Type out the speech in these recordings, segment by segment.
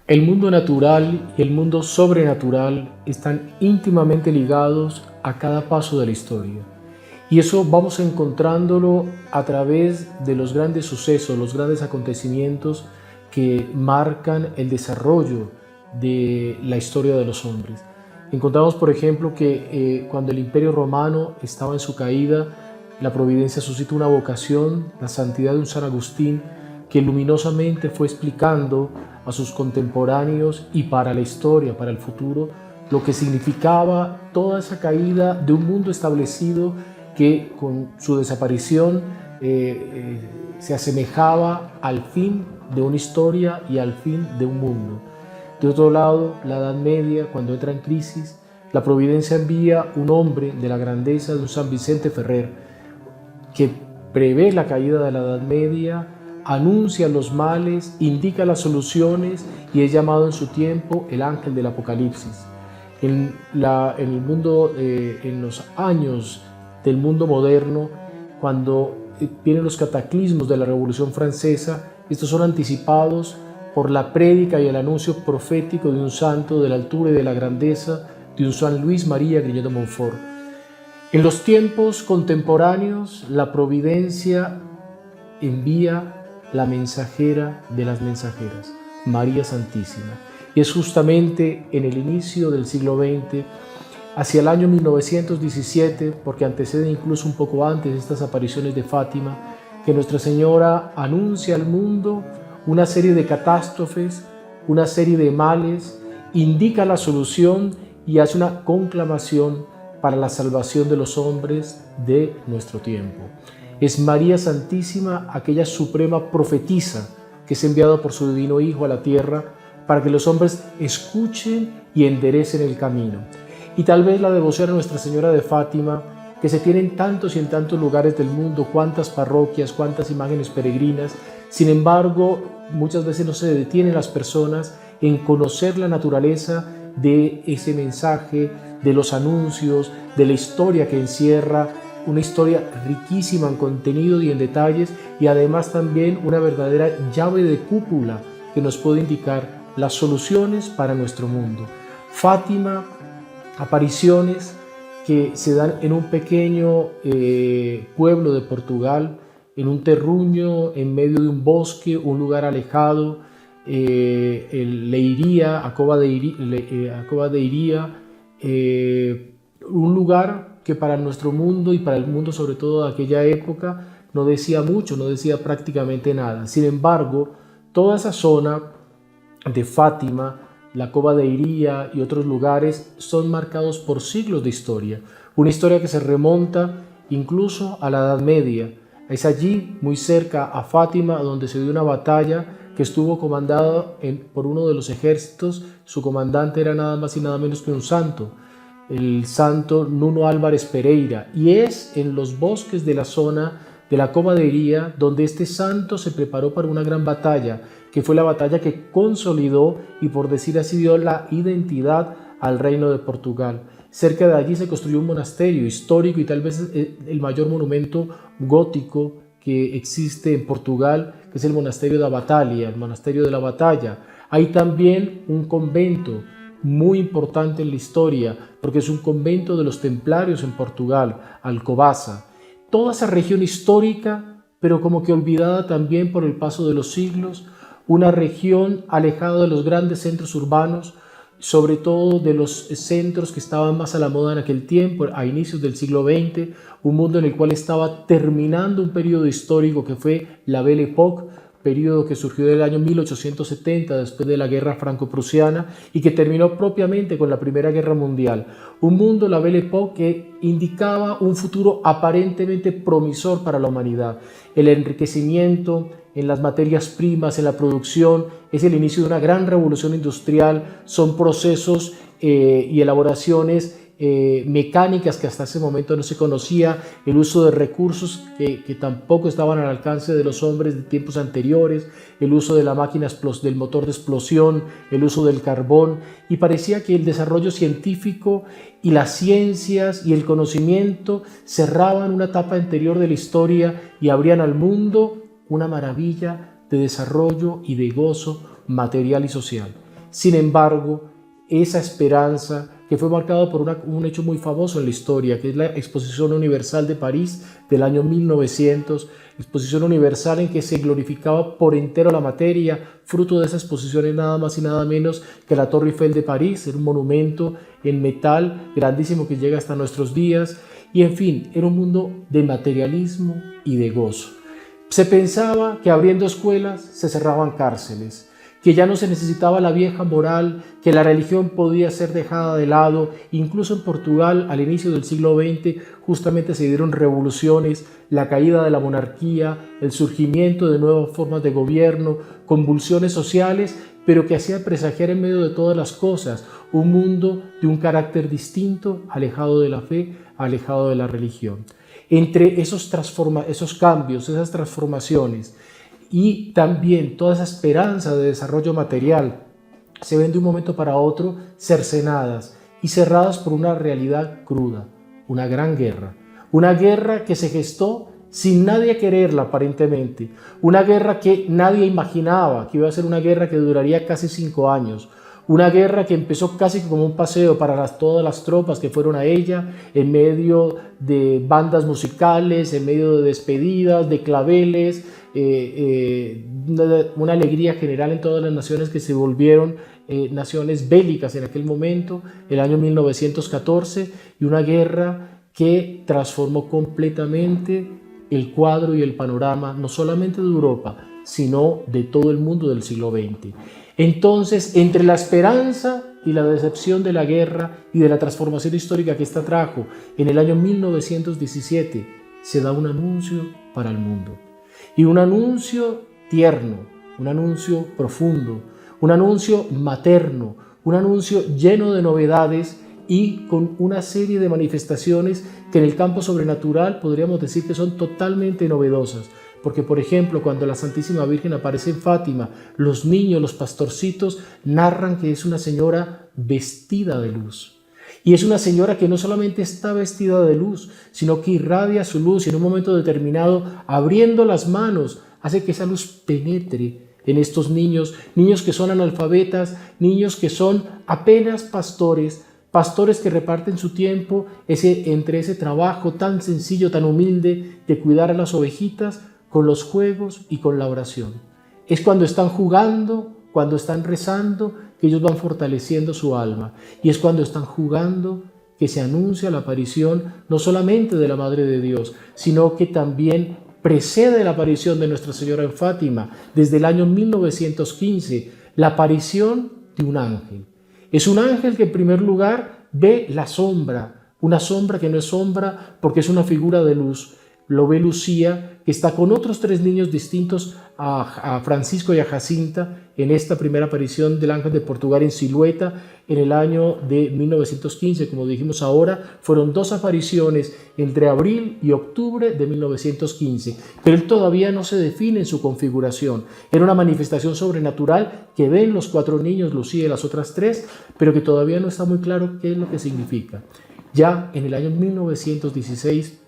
El mundo natural y el mundo sobrenatural están íntimamente ligados a cada paso de la historia. Y eso vamos encontrándolo a través de los grandes sucesos, los grandes acontecimientos que marcan el desarrollo de la historia de los hombres. Encontramos, por ejemplo, que cuando el Imperio Romano estaba en su caída, la providencia suscitó una vocación, la santidad de un San Agustín, que luminosamente fue explicando a sus contemporáneos y para la historia, para el futuro, lo que significaba toda esa caída de un mundo establecido que con su desaparición se asemejaba al fin de una historia y al fin de un mundo. De otro lado, la Edad Media, cuando entra en crisis, la providencia envía un hombre de la grandeza de un San Vicente Ferrer que prevé la caída de la Edad Media, anuncia los males, indica las soluciones y es llamado en su tiempo el ángel del Apocalipsis. En los años del mundo moderno, cuando vienen los cataclismos de la Revolución Francesa, estos son anticipados por la prédica y el anuncio profético de un santo de la altura y de la grandeza de un San Luis María Griñón de Montfort. En los tiempos contemporáneos, la providencia envía la mensajera de las mensajeras, María Santísima. Y es justamente en el inicio del siglo XX, hacia el año 1917, porque antecede incluso un poco antes estas apariciones de Fátima, que Nuestra Señora anuncia al mundo una serie de catástrofes, una serie de males, indica la solución y hace una conclamación para la salvación de los hombres de nuestro tiempo. Es María Santísima aquella suprema profetisa que es enviada por su divino Hijo a la tierra para que los hombres escuchen y enderecen el camino. Y tal vez la devoción a Nuestra Señora de Fátima, que se tiene en tantos y en tantos lugares del mundo, cuántas parroquias, cuántas imágenes peregrinas, sin embargo, muchas veces no se detienen las personas en conocer la naturaleza de ese mensaje, de los anuncios, de la historia que encierra, una historia riquísima en contenido y en detalles, y además también una verdadera llave de cúpula que nos puede indicar las soluciones para nuestro mundo. Fátima, apariciones que se dan en un pequeño pueblo de Portugal, en un terruño, en medio de un bosque, un lugar alejado, Leiria, a Cova de Iria, un lugar que para nuestro mundo y para el mundo sobre todo de aquella época no decía mucho, no decía prácticamente nada. Sin embargo, toda esa zona de Fátima, la Cova de Iria y otros lugares son marcados por siglos de historia, una historia que se remonta incluso a la Edad Media. Es allí, muy cerca a Fátima, donde se dio una batalla que estuvo comandada por uno de los ejércitos. Su comandante era nada más y nada menos que un santo, el santo Nuno Álvares Pereira, y es en los bosques de la zona de la Cova de Iria donde este santo se preparó para una gran batalla, que fue la batalla que consolidó y, por decir así, dio la identidad al reino de Portugal. Cerca de allí se construyó un monasterio histórico y tal vez el mayor monumento gótico que existe en Portugal, que es el monasterio de Batalha, el monasterio de la Batalla. Hay también un convento muy importante en la historia, porque es un convento de los templarios en Portugal, Alcobaça. Toda esa región histórica, pero como que olvidada también por el paso de los siglos, una región alejada de los grandes centros urbanos, sobre todo de los centros que estaban más a la moda en aquel tiempo, a inicios del siglo XX, un mundo en el cual estaba terminando un periodo histórico que fue la Belle Époque, periodo que surgió del año 1870 después de la guerra franco-prusiana y que terminó propiamente con la Primera Guerra Mundial. Un mundo, la Belle Époque, que indicaba un futuro aparentemente promisor para la humanidad. El enriquecimiento en las materias primas, en la producción, es el inicio de una gran revolución industrial, son procesos y elaboraciones mecánicas que hasta ese momento no se conocía, el uso de recursos que tampoco estaban al alcance de los hombres de tiempos anteriores, el uso de la máquina, del motor de explosión, el uso del carbón, y parecía que el desarrollo científico y las ciencias y el conocimiento cerraban una etapa anterior de la historia y abrían al mundo una maravilla de desarrollo y de gozo material y social. Sin embargo, esa esperanza que fue marcada por un hecho muy famoso en la historia, que es la Exposición Universal de París del año 1900, Exposición Universal en que se glorificaba por entero la materia. Fruto de esa exposición es nada más y nada menos que la Torre Eiffel de París, era un monumento en metal grandísimo que llega hasta nuestros días, y en fin, era un mundo de materialismo y de gozo. Se pensaba que abriendo escuelas se cerraban cárceles, que ya no se necesitaba la vieja moral, que la religión podía ser dejada de lado. Incluso en Portugal, al inicio del siglo XX, justamente se dieron revoluciones, la caída de la monarquía, el surgimiento de nuevas formas de gobierno, convulsiones sociales, pero que hacían presagiar en medio de todas las cosas un mundo de un carácter distinto, alejado de la fe, alejado de la religión. Entre esos cambios, esas transformaciones, y también toda esa esperanza de desarrollo material se ven de un momento para otro cercenadas y cerradas por una realidad cruda, una gran guerra. Una guerra que se gestó sin nadie quererla aparentemente, una guerra que nadie imaginaba que iba a ser una guerra que duraría casi 5 años, una guerra que empezó casi como un paseo para todas las tropas que fueron a ella, en medio de bandas musicales, en medio de despedidas, de claveles, una alegría general en todas las naciones que se volvieron naciones bélicas en aquel momento, el año 1914, y una guerra que transformó completamente el cuadro y el panorama, no solamente de Europa, sino de todo el mundo del siglo XX. Entonces, entre la esperanza y la decepción de la guerra y de la transformación histórica que esta trajo, en el año 1917 se da un anuncio para el mundo. Y un anuncio tierno, un anuncio profundo, un anuncio materno, un anuncio lleno de novedades y con una serie de manifestaciones que en el campo sobrenatural podríamos decir que son totalmente novedosas. Porque, por ejemplo, cuando la Santísima Virgen aparece en Fátima, los niños, los pastorcitos, narran que es una señora vestida de luz. Y es una señora que no solamente está vestida de luz, sino que irradia su luz y en un momento determinado, abriendo las manos, hace que esa luz penetre en estos niños, niños que son analfabetas, niños que son apenas pastores que reparten su tiempo entre ese trabajo tan sencillo, tan humilde de cuidar a las ovejitas, con los juegos y con la oración. Es cuando están jugando, cuando están rezando, que ellos van fortaleciendo su alma. Y es cuando están jugando que se anuncia la aparición no solamente de la Madre de Dios, sino que también precede la aparición de Nuestra Señora en Fátima, desde el año 1915, la aparición de un ángel. Es un ángel que en primer lugar ve la sombra, una sombra que no es sombra porque es una figura de luz. Lo ve Lucía, que está con otros 3 niños distintos a Francisco y a Jacinta en esta primera aparición del ángel de Portugal en silueta en el año de 1915. Como dijimos ahora, fueron 2 apariciones entre abril y octubre de 1915, pero él todavía no se define en su configuración. Era una manifestación sobrenatural que ven los 4 niños, Lucía y las otras 3, pero que todavía no está muy claro qué es lo que significa. Ya en el año 1916,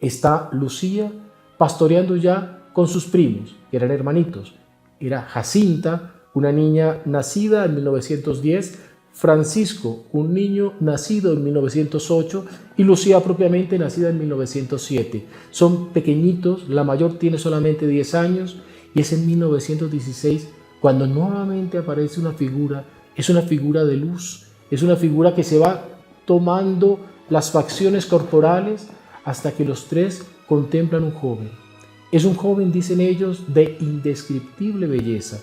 está Lucía pastoreando ya con sus primos, que eran hermanitos. Era Jacinta, una niña nacida en 1910, Francisco, un niño nacido en 1908, y Lucía propiamente nacida en 1907. Son pequeñitos, la mayor tiene solamente 10 años, y es en 1916 cuando nuevamente aparece una figura, es una figura de luz, es una figura que se va tomando las facciones corporales, hasta que los 3 contemplan un joven. Es un joven, dicen ellos, de indescriptible belleza,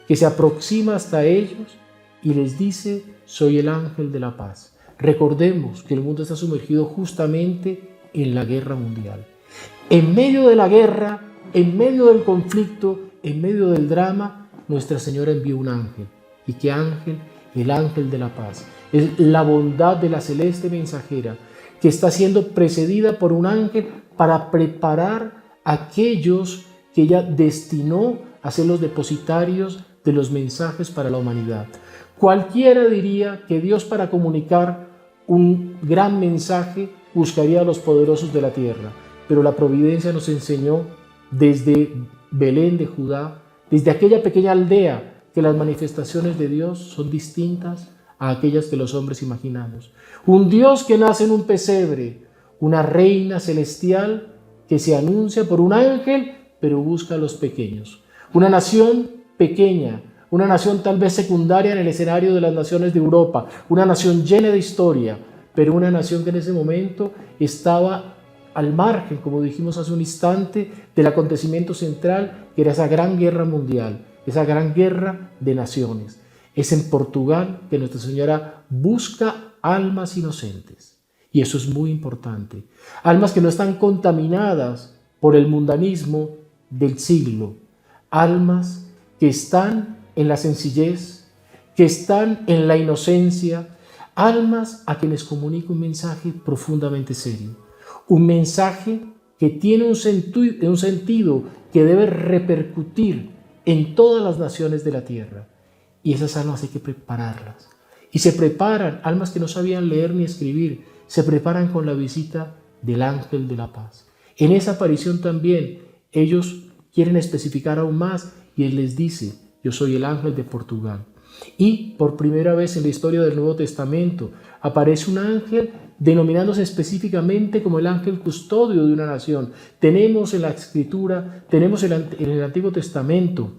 que se aproxima hasta ellos y les dice: soy el ángel de la paz. Recordemos que el mundo está sumergido justamente en la guerra mundial. En medio de la guerra, en medio del conflicto, en medio del drama, Nuestra Señora envió un ángel. ¿Y qué ángel? El ángel de la paz. Es la bondad de la celeste mensajera, que está siendo precedida por un ángel para preparar a aquellos que ella destinó a ser los depositarios de los mensajes para la humanidad. Cualquiera diría que Dios, para comunicar un gran mensaje, buscaría a los poderosos de la tierra, pero la providencia nos enseñó desde Belén de Judá, desde aquella pequeña aldea que las manifestaciones de Dios son distintas a aquellas que los hombres imaginamos. Un Dios que nace en un pesebre, una reina celestial que se anuncia por un ángel, pero busca a los pequeños. Una nación pequeña, una nación tal vez secundaria en el escenario de las naciones de Europa, una nación llena de historia, pero una nación que en ese momento estaba al margen, como dijimos hace un instante, del acontecimiento central, que era esa gran guerra mundial, esa gran guerra de naciones. Es en Portugal que Nuestra Señora busca almas inocentes. Y eso es muy importante. Almas que no están contaminadas por el mundanismo del siglo. Almas que están en la sencillez, que están en la inocencia. Almas a quienes comunica un mensaje profundamente serio. Un mensaje que tiene un sentido que debe repercutir en todas las naciones de la tierra. Y esas almas hay que prepararlas. Y se preparan, almas que no sabían leer ni escribir, se preparan con la visita del ángel de la paz. En esa aparición también ellos quieren especificar aún más y él les dice: yo soy el ángel de Portugal. Y por primera vez en la historia del Nuevo Testamento aparece un ángel denominándose específicamente como el ángel custodio de una nación. Tenemos en la Escritura, tenemos en el Antiguo Testamento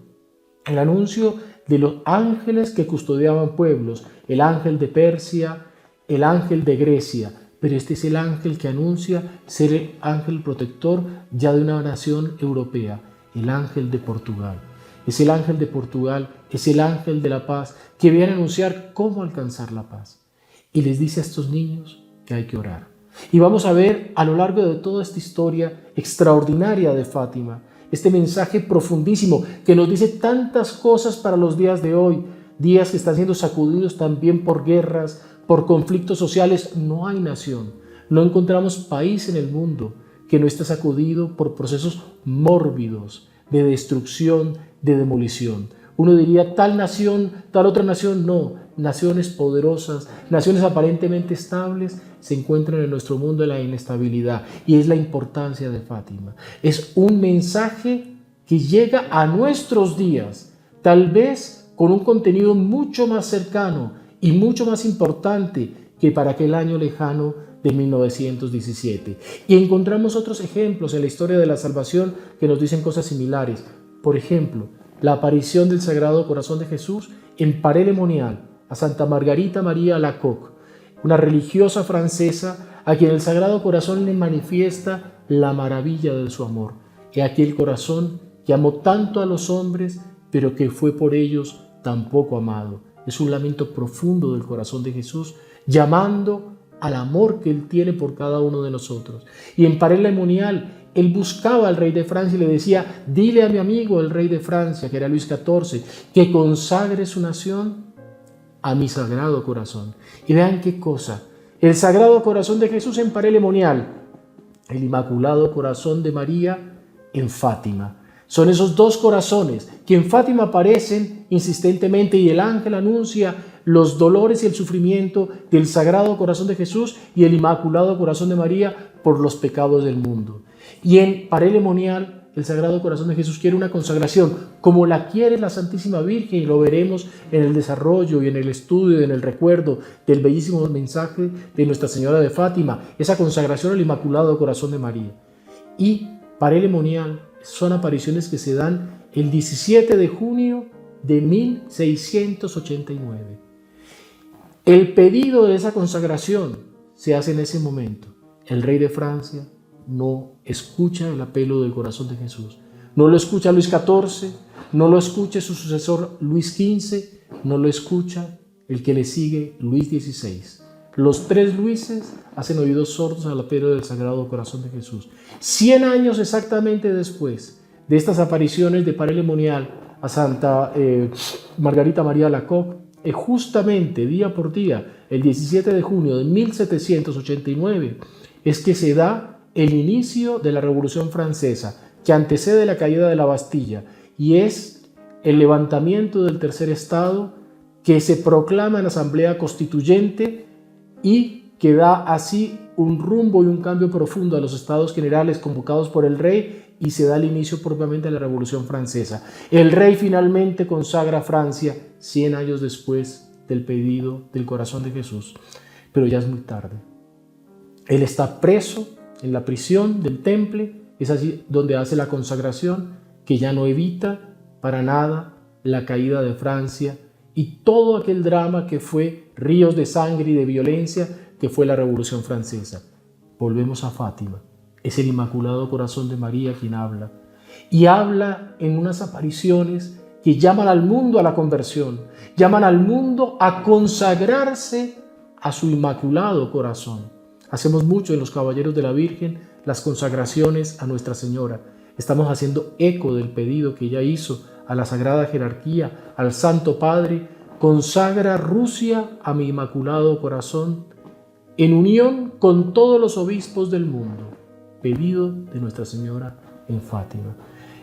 el anuncio de los ángeles que custodiaban pueblos, el ángel de Persia, el ángel de Grecia, pero este es el ángel que anuncia ser el ángel protector ya de una nación europea, el ángel de Portugal. Es el ángel de Portugal, es el ángel de la paz, que viene a anunciar cómo alcanzar la paz. Y les dice a estos niños que hay que orar. Y vamos a ver a lo largo de toda esta historia extraordinaria de Fátima, este mensaje profundísimo que nos dice tantas cosas para los días de hoy, días que están siendo sacudidos también por guerras, por conflictos sociales. No hay nación, no encontramos país en el mundo que no esté sacudido por procesos mórbidos de destrucción, de demolición. Uno diría tal nación, tal otra nación. No, naciones poderosas, naciones aparentemente estables se encuentran en nuestro mundo en la inestabilidad, y es la importancia de Fátima. Es un mensaje que llega a nuestros días, tal vez con un contenido mucho más cercano y mucho más importante que para aquel año lejano de 1917. Y encontramos otros ejemplos en la historia de la salvación que nos dicen cosas similares. Por ejemplo, la aparición del Sagrado Corazón de Jesús en Paray-le-Monial a Santa Margarita María Alacoque, una religiosa francesa a quien el Sagrado Corazón le manifiesta la maravilla de su amor. He aquí el corazón que amó tanto a los hombres, pero que fue por ellos tan poco amado. Es un lamento profundo del corazón de Jesús, llamando al amor que Él tiene por cada uno de nosotros. Y en Paray-le-Monial, Él buscaba al rey de Francia y le decía: dile a mi amigo el rey de Francia, que era Luis XIV, que consagre su nación a mi Sagrado Corazón. Y vean qué cosa: el Sagrado Corazón de Jesús en Paray-le-Monial, el Inmaculado Corazón de María en Fátima. Son esos dos corazones que en Fátima aparecen insistentemente, y el ángel anuncia los dolores y el sufrimiento del Sagrado Corazón de Jesús y el Inmaculado Corazón de María por los pecados del mundo. Y en Paray-le-Monial, el Sagrado Corazón de Jesús quiere una consagración como la quiere la Santísima Virgen, y lo veremos en el desarrollo y en el estudio y en el recuerdo del bellísimo mensaje de Nuestra Señora de Fátima, esa consagración al Inmaculado Corazón de María. Y Paray-le-Monial son apariciones que se dan el 17 de junio de 1689. El pedido de esa consagración se hace en ese momento. El rey de Francia no escucha el apelo del corazón de Jesús. No lo escucha Luis XIV, no lo escucha su sucesor Luis XV, no lo escucha el que le sigue, Luis XVI. Los tres Luises hacen oídos sordos al apelo del Sagrado Corazón de Jesús. 100 años exactamente después de estas apariciones de Paray-le-Monial a Santa Margarita María Alacoque, justamente día por día, el 17 de junio de 1789, es que se da el inicio de la Revolución Francesa, que antecede la caída de la Bastilla, y es el levantamiento del Tercer Estado, que se proclama en Asamblea Constituyente y que da así un rumbo y un cambio profundo a los estados generales convocados por el rey y se da el inicio propiamente a la Revolución Francesa. El rey finalmente consagra Francia 100 años después del pedido del corazón de Jesús, pero ya es muy tarde. Él está preso en la prisión del Temple, es allí donde hace la consagración, que ya no evita para nada la caída de Francia y todo aquel drama que fue ríos de sangre y de violencia que fue la Revolución Francesa. Volvemos a Fátima. Es el Inmaculado Corazón de María quien habla. Y habla en unas apariciones que llaman al mundo a la conversión, llaman al mundo a consagrarse a su Inmaculado Corazón. Hacemos mucho en los Caballeros de la Virgen las consagraciones a Nuestra Señora. Estamos haciendo eco del pedido que ella hizo a la Sagrada Jerarquía, al Santo Padre: consagra Rusia a mi Inmaculado Corazón en unión con todos los obispos del mundo. Pedido de Nuestra Señora en Fátima.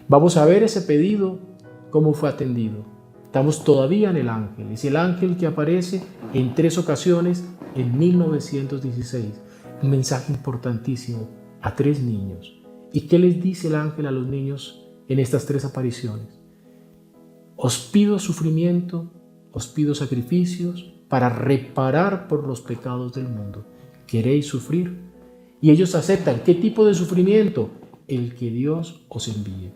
Vamos a ver ese pedido, cómo fue atendido. Estamos todavía en el ángel. Es el ángel que aparece en 3 ocasiones en 1916. Un mensaje importantísimo a 3 niños. ¿Y qué les dice el ángel a los niños en estas 3 apariciones? Os pido sufrimiento, os pido sacrificios para reparar por los pecados del mundo. ¿Queréis sufrir? Y ellos aceptan. ¿Qué tipo de sufrimiento? El que Dios os envíe.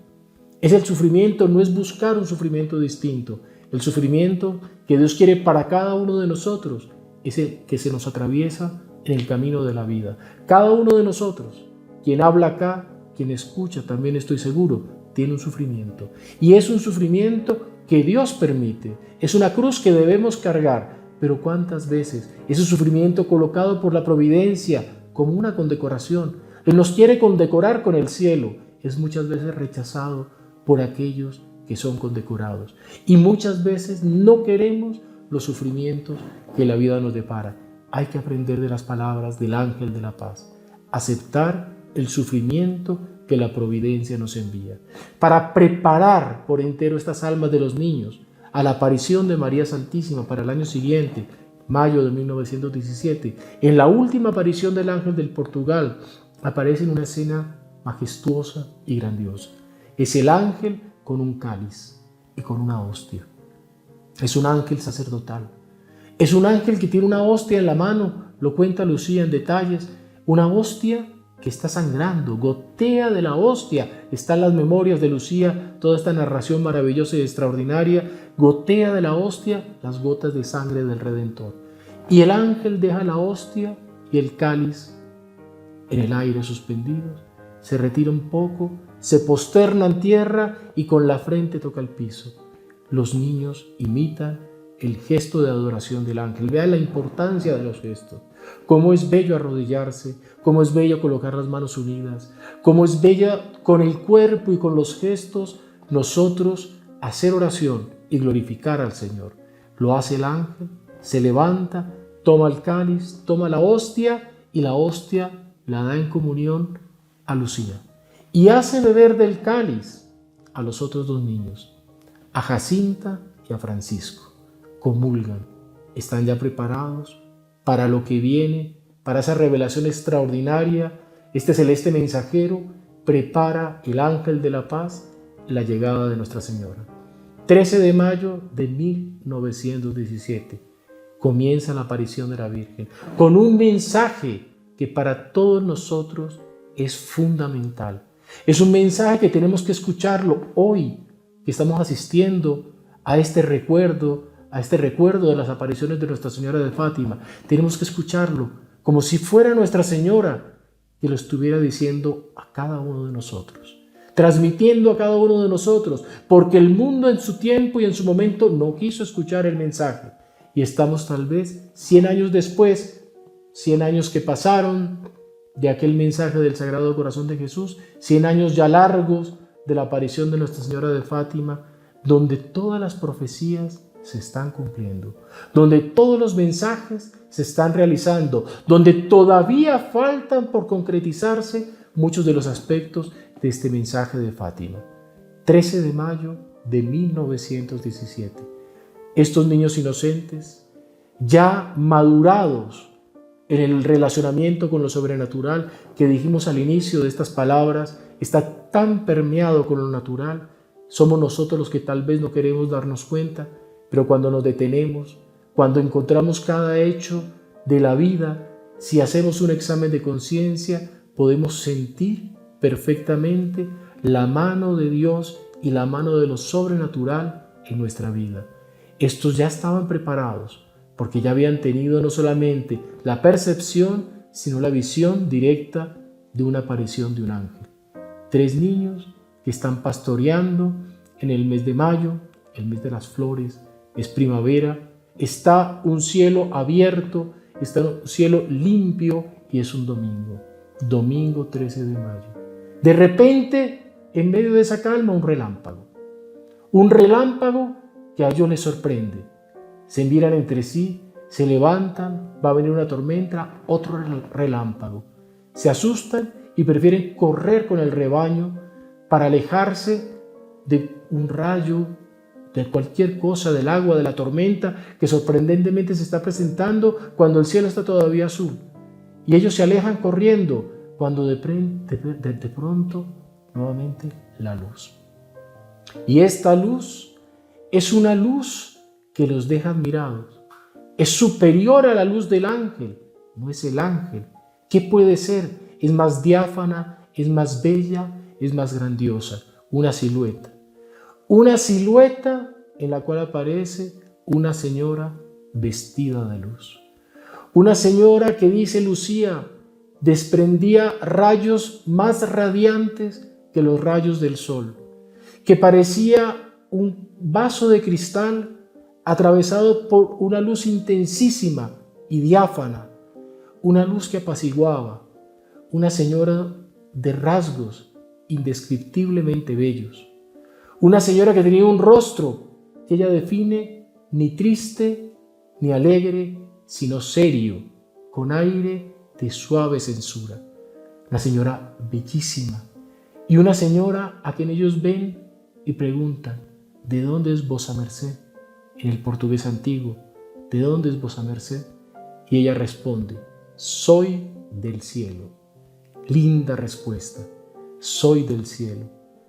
Es el sufrimiento, no es buscar un sufrimiento distinto. El sufrimiento que Dios quiere para cada uno de nosotros es el que se nos atraviesa en el camino de la vida. Cada uno de nosotros, quien habla acá, quien escucha, también estoy seguro, tiene un sufrimiento. Y es un sufrimiento que Dios permite. Es una cruz que debemos cargar. Pero ¿cuántas veces ese sufrimiento colocado por la providencia como una condecoración? Él nos quiere condecorar con el cielo. Es muchas veces rechazado por aquellos que son condecorados. Y muchas veces no queremos los sufrimientos que la vida nos depara. Hay que aprender de las palabras del ángel de la paz. Aceptar el sufrimiento que la providencia nos envía. Para preparar por entero estas almas de los niños a la aparición de María Santísima para el año siguiente, mayo de 1917, en la última aparición del ángel del Portugal, aparece en una escena majestuosa y grandiosa. Es el ángel con un cáliz y con una hostia. Es un ángel sacerdotal. Es un ángel que tiene una hostia en la mano, lo cuenta Lucía en detalles, una hostia que está sangrando, gotea de la hostia. Están las memorias de Lucía, toda esta narración maravillosa y extraordinaria, gotea de la hostia las gotas de sangre del Redentor. Y el ángel deja la hostia y el cáliz en el aire suspendidos, se retira un poco, se posterna en tierra y con la frente toca el piso. Los niños imitan el gesto de adoración del ángel. Vean la importancia de los gestos. Cómo es bello arrodillarse, cómo es bello colocar las manos unidas, cómo es bella con el cuerpo y con los gestos nosotros hacer oración y glorificar al Señor. Lo hace el ángel, se levanta, toma el cáliz, toma la hostia y la hostia la da en comunión a Lucía. Y hace beber del cáliz a los otros 2 niños, a Jacinta y a Francisco. Comulgan, están ya preparados para lo que viene, para esa revelación extraordinaria. Este celeste mensajero prepara el ángel de la paz, la llegada de Nuestra Señora. 13 de mayo de 1917 comienza la aparición de la Virgen con un mensaje que para todos nosotros es fundamental. Es un mensaje que tenemos que escucharlo hoy, que estamos asistiendo a este recuerdo de las apariciones de Nuestra Señora de Fátima. Tenemos que escucharlo como si fuera Nuestra Señora que lo estuviera diciendo a cada uno de nosotros, transmitiendo a cada uno de nosotros, porque el mundo en su tiempo y en su momento no quiso escuchar el mensaje. Y estamos tal vez 100 años después, 100 años que pasaron de aquel mensaje del Sagrado Corazón de Jesús, 100 años ya largos de la aparición de Nuestra Señora de Fátima, donde todas las profecías se están cumpliendo, donde todos los mensajes se están realizando, donde todavía faltan por concretizarse muchos de los aspectos de este mensaje de Fátima. 13 de mayo de 1917. Estos niños inocentes, ya madurados en el relacionamiento con lo sobrenatural que dijimos al inicio de estas palabras, está tan permeado con lo natural. Somos nosotros los que tal vez no queremos darnos cuenta, pero cuando nos detenemos, cuando encontramos cada hecho de la vida, si hacemos un examen de conciencia, podemos sentir perfectamente la mano de Dios y la mano de lo sobrenatural en nuestra vida. Estos ya estaban preparados porque ya habían tenido no solamente la percepción, sino la visión directa de una aparición de un ángel. 3 niños que están pastoreando en el mes de mayo, el mes de las flores, es primavera, está un cielo abierto, está un cielo limpio y es un domingo 13 de mayo. De repente, en medio de esa calma, un relámpago que a ellos les sorprende. Se miran entre sí, se levantan, va a venir una tormenta, otro relámpago. Se asustan y prefieren correr con el rebaño para alejarse de un rayo, de cualquier cosa, del agua, de la tormenta que sorprendentemente se está presentando cuando el cielo está todavía azul. Y ellos se alejan corriendo cuando de pronto nuevamente la luz. Y esta luz es una luz que los deja admirados. Es superior a la luz del ángel. No es el ángel. ¿Qué puede ser? Es más diáfana, es más bella, es más grandiosa. Una silueta. Una silueta en la cual aparece una señora vestida de luz. Una señora que, dice Lucía, desprendía rayos más radiantes que los rayos del sol, que parecía un vaso de cristal atravesado por una luz intensísima y diáfana, una luz que apaciguaba, una señora de rasgos indescriptiblemente bellos, una señora que tenía un rostro que ella define ni triste ni alegre, sino serio, con aire de suave censura. La señora bellísima, y una señora a quien ellos ven y preguntan: ¿de dónde es vosa merced? En el portugués antiguo, ¿de dónde es vosa merced? Y ella responde: soy del cielo. Linda respuesta: soy del cielo,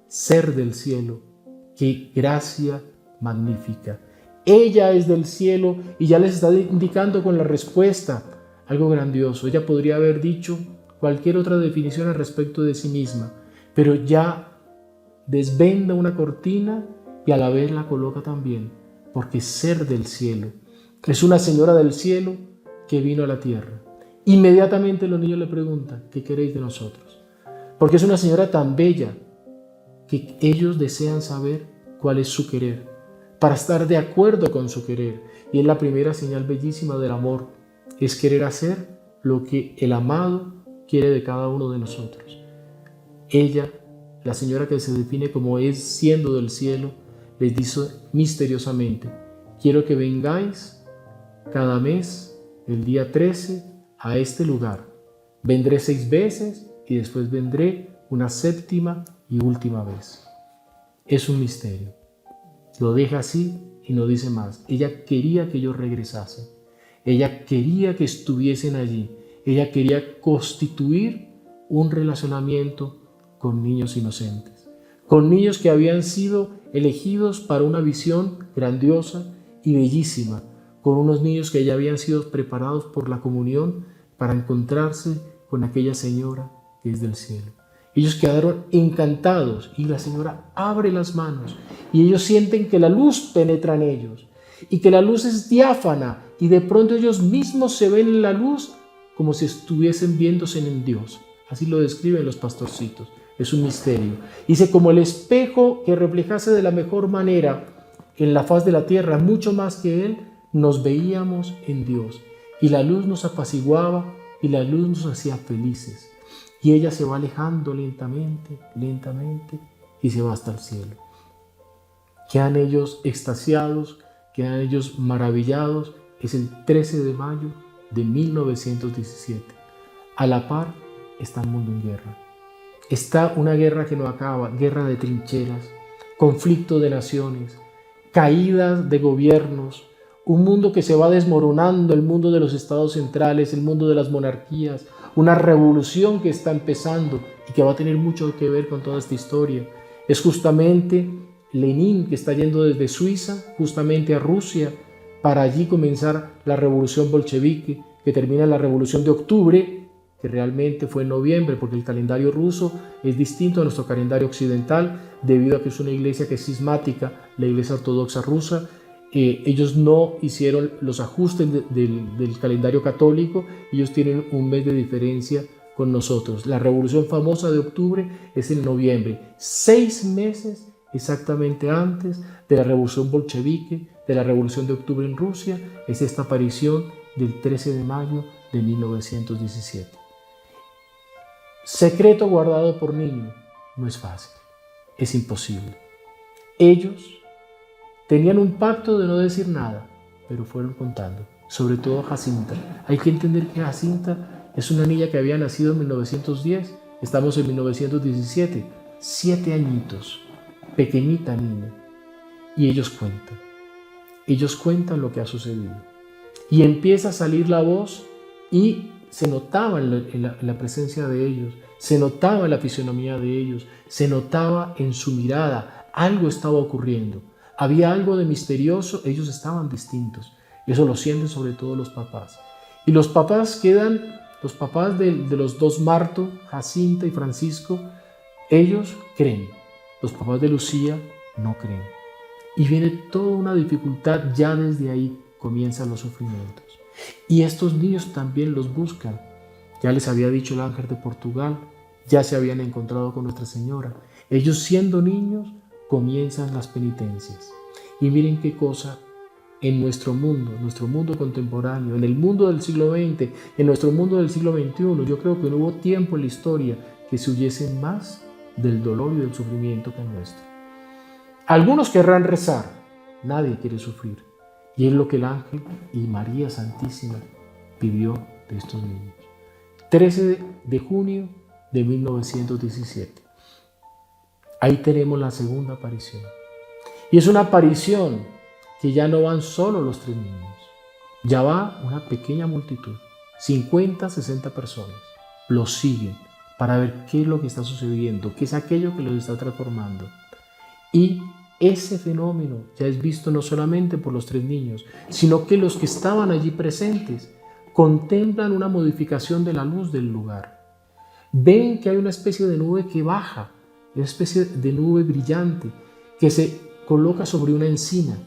ser del cielo. ¡Qué gracia magnífica! Ella es del cielo y ya les está indicando con la respuesta algo grandioso. Ella podría haber dicho cualquier otra definición al respecto de sí misma, pero ya desvenda una cortina y a la vez la coloca también, porque ser del cielo es una señora del cielo que vino a la tierra. Inmediatamente los niños le preguntan: ¿qué queréis de nosotros? Porque es una señora tan bella que ellos desean saber cuál es su querer, para estar de acuerdo con su querer. Y es la primera señal bellísima del amor, es querer hacer lo que el amado quiere de cada uno de nosotros. Ella, la señora que se define como es siendo del cielo, les dice misteriosamente: quiero que vengáis cada mes, el día 13, a este lugar. Vendré 6 veces y después vendré una 7ª y última vez. Es un misterio. Lo deja así y no dice más. Ella quería que ellos regresasen. Ella quería que estuviesen allí. Ella quería constituir un relacionamiento con niños inocentes, con niños que habían sido elegidos para una visión grandiosa y bellísima, con unos niños que ya habían sido preparados por la comunión para encontrarse con aquella señora que es del cielo. Ellos quedaron encantados y la señora abre las manos y ellos sienten que la luz penetra en ellos y que la luz es diáfana y de pronto ellos mismos se ven en la luz como si estuviesen viéndose en Dios. Así lo describen los pastorcitos. Es un misterio. Dice: como el espejo que reflejase de la mejor manera en la faz de la tierra, mucho más que Él, nos veíamos en Dios. Y la luz nos apaciguaba y la luz nos hacía felices. Y ella se va alejando lentamente, lentamente, y se va hasta el cielo. Quedan ellos extasiados, quedan ellos maravillados. Es el 13 de mayo de 1917. A la par está el mundo en guerra. Está una guerra que no acaba, guerra de trincheras, conflicto de naciones, caídas de gobiernos, un mundo que se va desmoronando, el mundo de los estados centrales, el mundo de las monarquías, una revolución que está empezando y que va a tener mucho que ver con toda esta historia. Es justamente Lenin que está yendo desde Suiza justamente a Rusia para allí comenzar la revolución bolchevique, que termina en la revolución de octubre, que realmente fue en noviembre, porque el calendario ruso es distinto a nuestro calendario occidental, debido a que es una iglesia que es cismática, la iglesia ortodoxa rusa. Ellos no hicieron los ajustes del calendario católico, ellos tienen un mes de diferencia con nosotros. La revolución famosa de octubre es en noviembre, 6 meses exactamente antes de la revolución bolchevique, de la revolución de octubre en Rusia, es esta aparición del 13 de mayo de 1917. Secreto guardado por niño no es fácil, es imposible. Ellos tenían un pacto de no decir nada, pero fueron contando, sobre todo Jacinta. Hay que entender que Jacinta es una niña que había nacido en 1910, estamos en 1917, 7 añitos, pequeñita niña. Y ellos cuentan lo que ha sucedido. Y empieza a salir la voz y se notaba en la presencia de ellos, se notaba en la fisonomía de ellos, se notaba en su mirada, algo estaba ocurriendo. Había algo de misterioso, ellos estaban distintos. Y eso lo sienten sobre todo los papás. Y los papás los papás de los dos Marto, Jacinta y Francisco, ellos creen. Los papás de Lucía no creen. Y viene toda una dificultad, ya desde ahí comienzan los sufrimientos. Y estos niños también los buscan. Ya les había dicho el ángel de Portugal, ya se habían encontrado con Nuestra Señora. Ellos siendo niños comienzan las penitencias. Y miren qué cosa, en nuestro mundo contemporáneo, en el mundo del siglo XX, en nuestro mundo del siglo XXI, yo creo que no hubo tiempo en la historia que se huyese más del dolor y del sufrimiento que el nuestro. Algunos querrán rezar, nadie quiere sufrir. Y es lo que el ángel y María Santísima pidió de estos niños. 13 de junio de 1917. Ahí tenemos la segunda aparición. Y es una aparición que ya no van solo los 3 niños. Ya va una pequeña multitud, 50, 60 personas. Los siguen para ver qué es lo que está sucediendo, qué es aquello que los está transformando. Y ese fenómeno ya es visto no solamente por los 3 niños, sino que los que estaban allí presentes contemplan una modificación de la luz del lugar. Ven que hay una especie de nube que baja, una especie de nube brillante que se coloca sobre una encina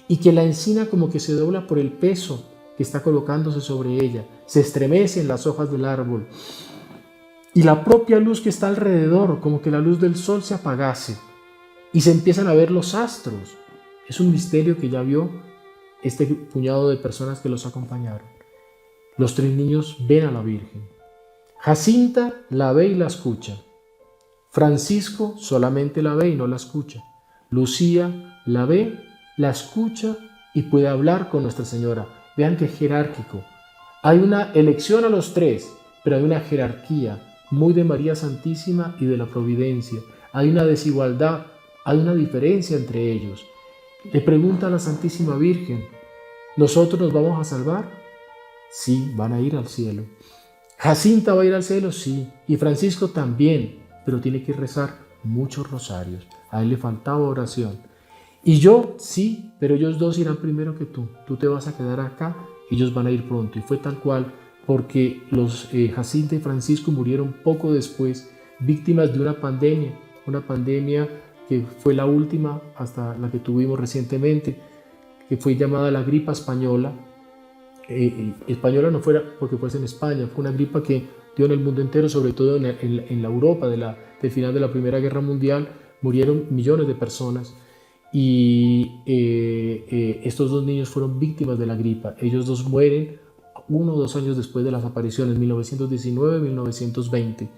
y que la encina como que se dobla por el peso que está colocándose sobre ella, se estremecen las hojas del árbol y la propia luz que está alrededor, como que la luz del sol se apagase y se empiezan a ver los astros. Es un misterio que ya vio este puñado de personas que los acompañaron. Los 3 niños ven a la Virgen. Jacinta la ve y la escucha. Francisco solamente la ve y no la escucha. Lucía la ve, la escucha y puede hablar con Nuestra Señora. Vean qué jerárquico. Hay una elección a los 3, pero hay una jerarquía muy de María Santísima y de la Providencia. Hay una desigualdad, hay una diferencia entre ellos. Le pregunta a la Santísima Virgen, ¿nosotros nos vamos a salvar? Sí, van a ir al cielo. ¿Jacinta va a ir al cielo? Sí. Y Francisco también, pero tiene que rezar muchos rosarios. A él le faltaba oración. Y yo, sí, pero ellos 2 irán primero que tú. Tú te vas a quedar acá, ellos van a ir pronto. Y fue tal cual, porque los Jacinta y Francisco murieron poco después, víctimas de una pandemia que fue la última hasta la que tuvimos recientemente, que fue llamada la gripa española. Española no fuera porque fuese en España, fue una gripa que dio en el mundo entero, sobre todo en la Europa del final de la Primera Guerra Mundial, murieron millones de personas y estos 2 niños fueron víctimas de la gripa. Ellos 2 mueren 1 o 2 años después de las apariciones, 1919 y 1920.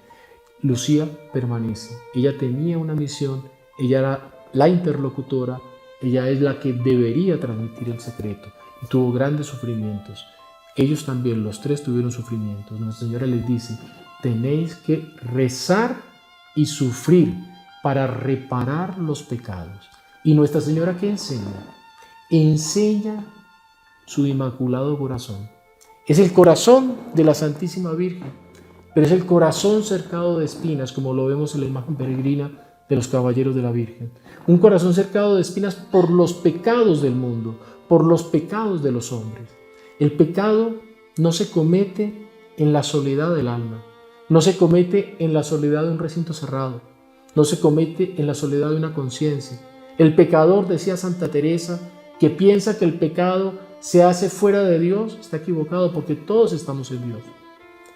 Lucía permanece, ella tenía una misión, ella era la interlocutora, ella es la que debería transmitir el secreto. Y tuvo grandes sufrimientos. Ellos también, los 3 tuvieron sufrimientos. Nuestra Señora les dice, tenéis que rezar y sufrir para reparar los pecados. ¿Y Nuestra Señora qué enseña? Enseña su inmaculado corazón. Es el corazón de la Santísima Virgen, pero es el corazón cercado de espinas, como lo vemos en la imagen peregrina de los caballeros de la Virgen. Un corazón cercado de espinas por los pecados del mundo, por los pecados de los hombres. El pecado no se comete en la soledad del alma, no se comete en la soledad de un recinto cerrado, no se comete en la soledad de una conciencia. El pecador, decía Santa Teresa, que piensa que el pecado se hace fuera de Dios, está equivocado, porque todos estamos en Dios.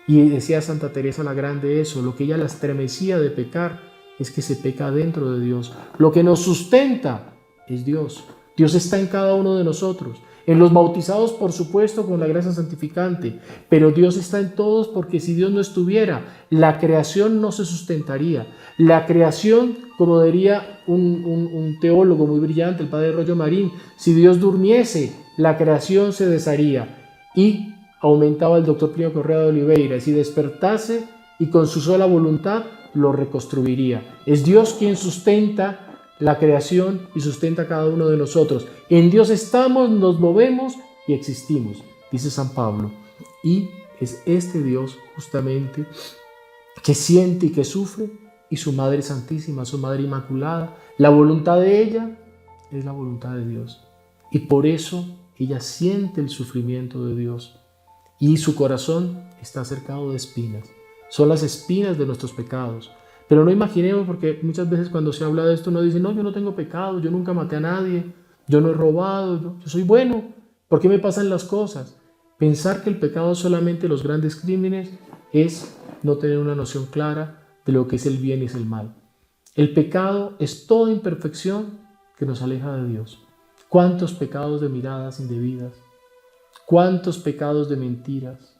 Y decía Santa Teresa la Grande eso, lo que ella la estremecía de pecar es que se peca dentro de Dios. Lo que nos sustenta es Dios. Dios está en cada uno de nosotros. En los bautizados, por supuesto, con la gracia santificante, pero Dios está en todos, porque si Dios no estuviera, la creación no se sustentaría. La creación, como diría un teólogo muy brillante, el padre Rollo Marín, si Dios durmiese, la creación se desharía. Y aumentaba el doctor Plinio Correa de Oliveira, si despertase y con su sola voluntad lo reconstruiría. Es Dios quien sustenta la creación y sustenta a cada uno de nosotros. En Dios estamos, nos movemos y existimos, dice San Pablo. Y es este Dios justamente que siente y que sufre, y su Madre Santísima, su Madre Inmaculada, la voluntad de ella es la voluntad de Dios. Y por eso ella siente el sufrimiento de Dios. Y su corazón está cercado de espinas. Son las espinas de nuestros pecados. Pero no imaginemos, porque muchas veces cuando se habla de esto uno dice, no, yo no tengo pecado, yo nunca maté a nadie, yo no he robado, yo soy bueno. ¿Por qué me pasan las cosas? Pensar que el pecado es solamente los grandes crímenes es no tener una noción clara de lo que es el bien y es el mal. El pecado es toda imperfección que nos aleja de Dios. ¿Cuántos pecados de miradas indebidas? ¿Cuántos pecados de mentiras?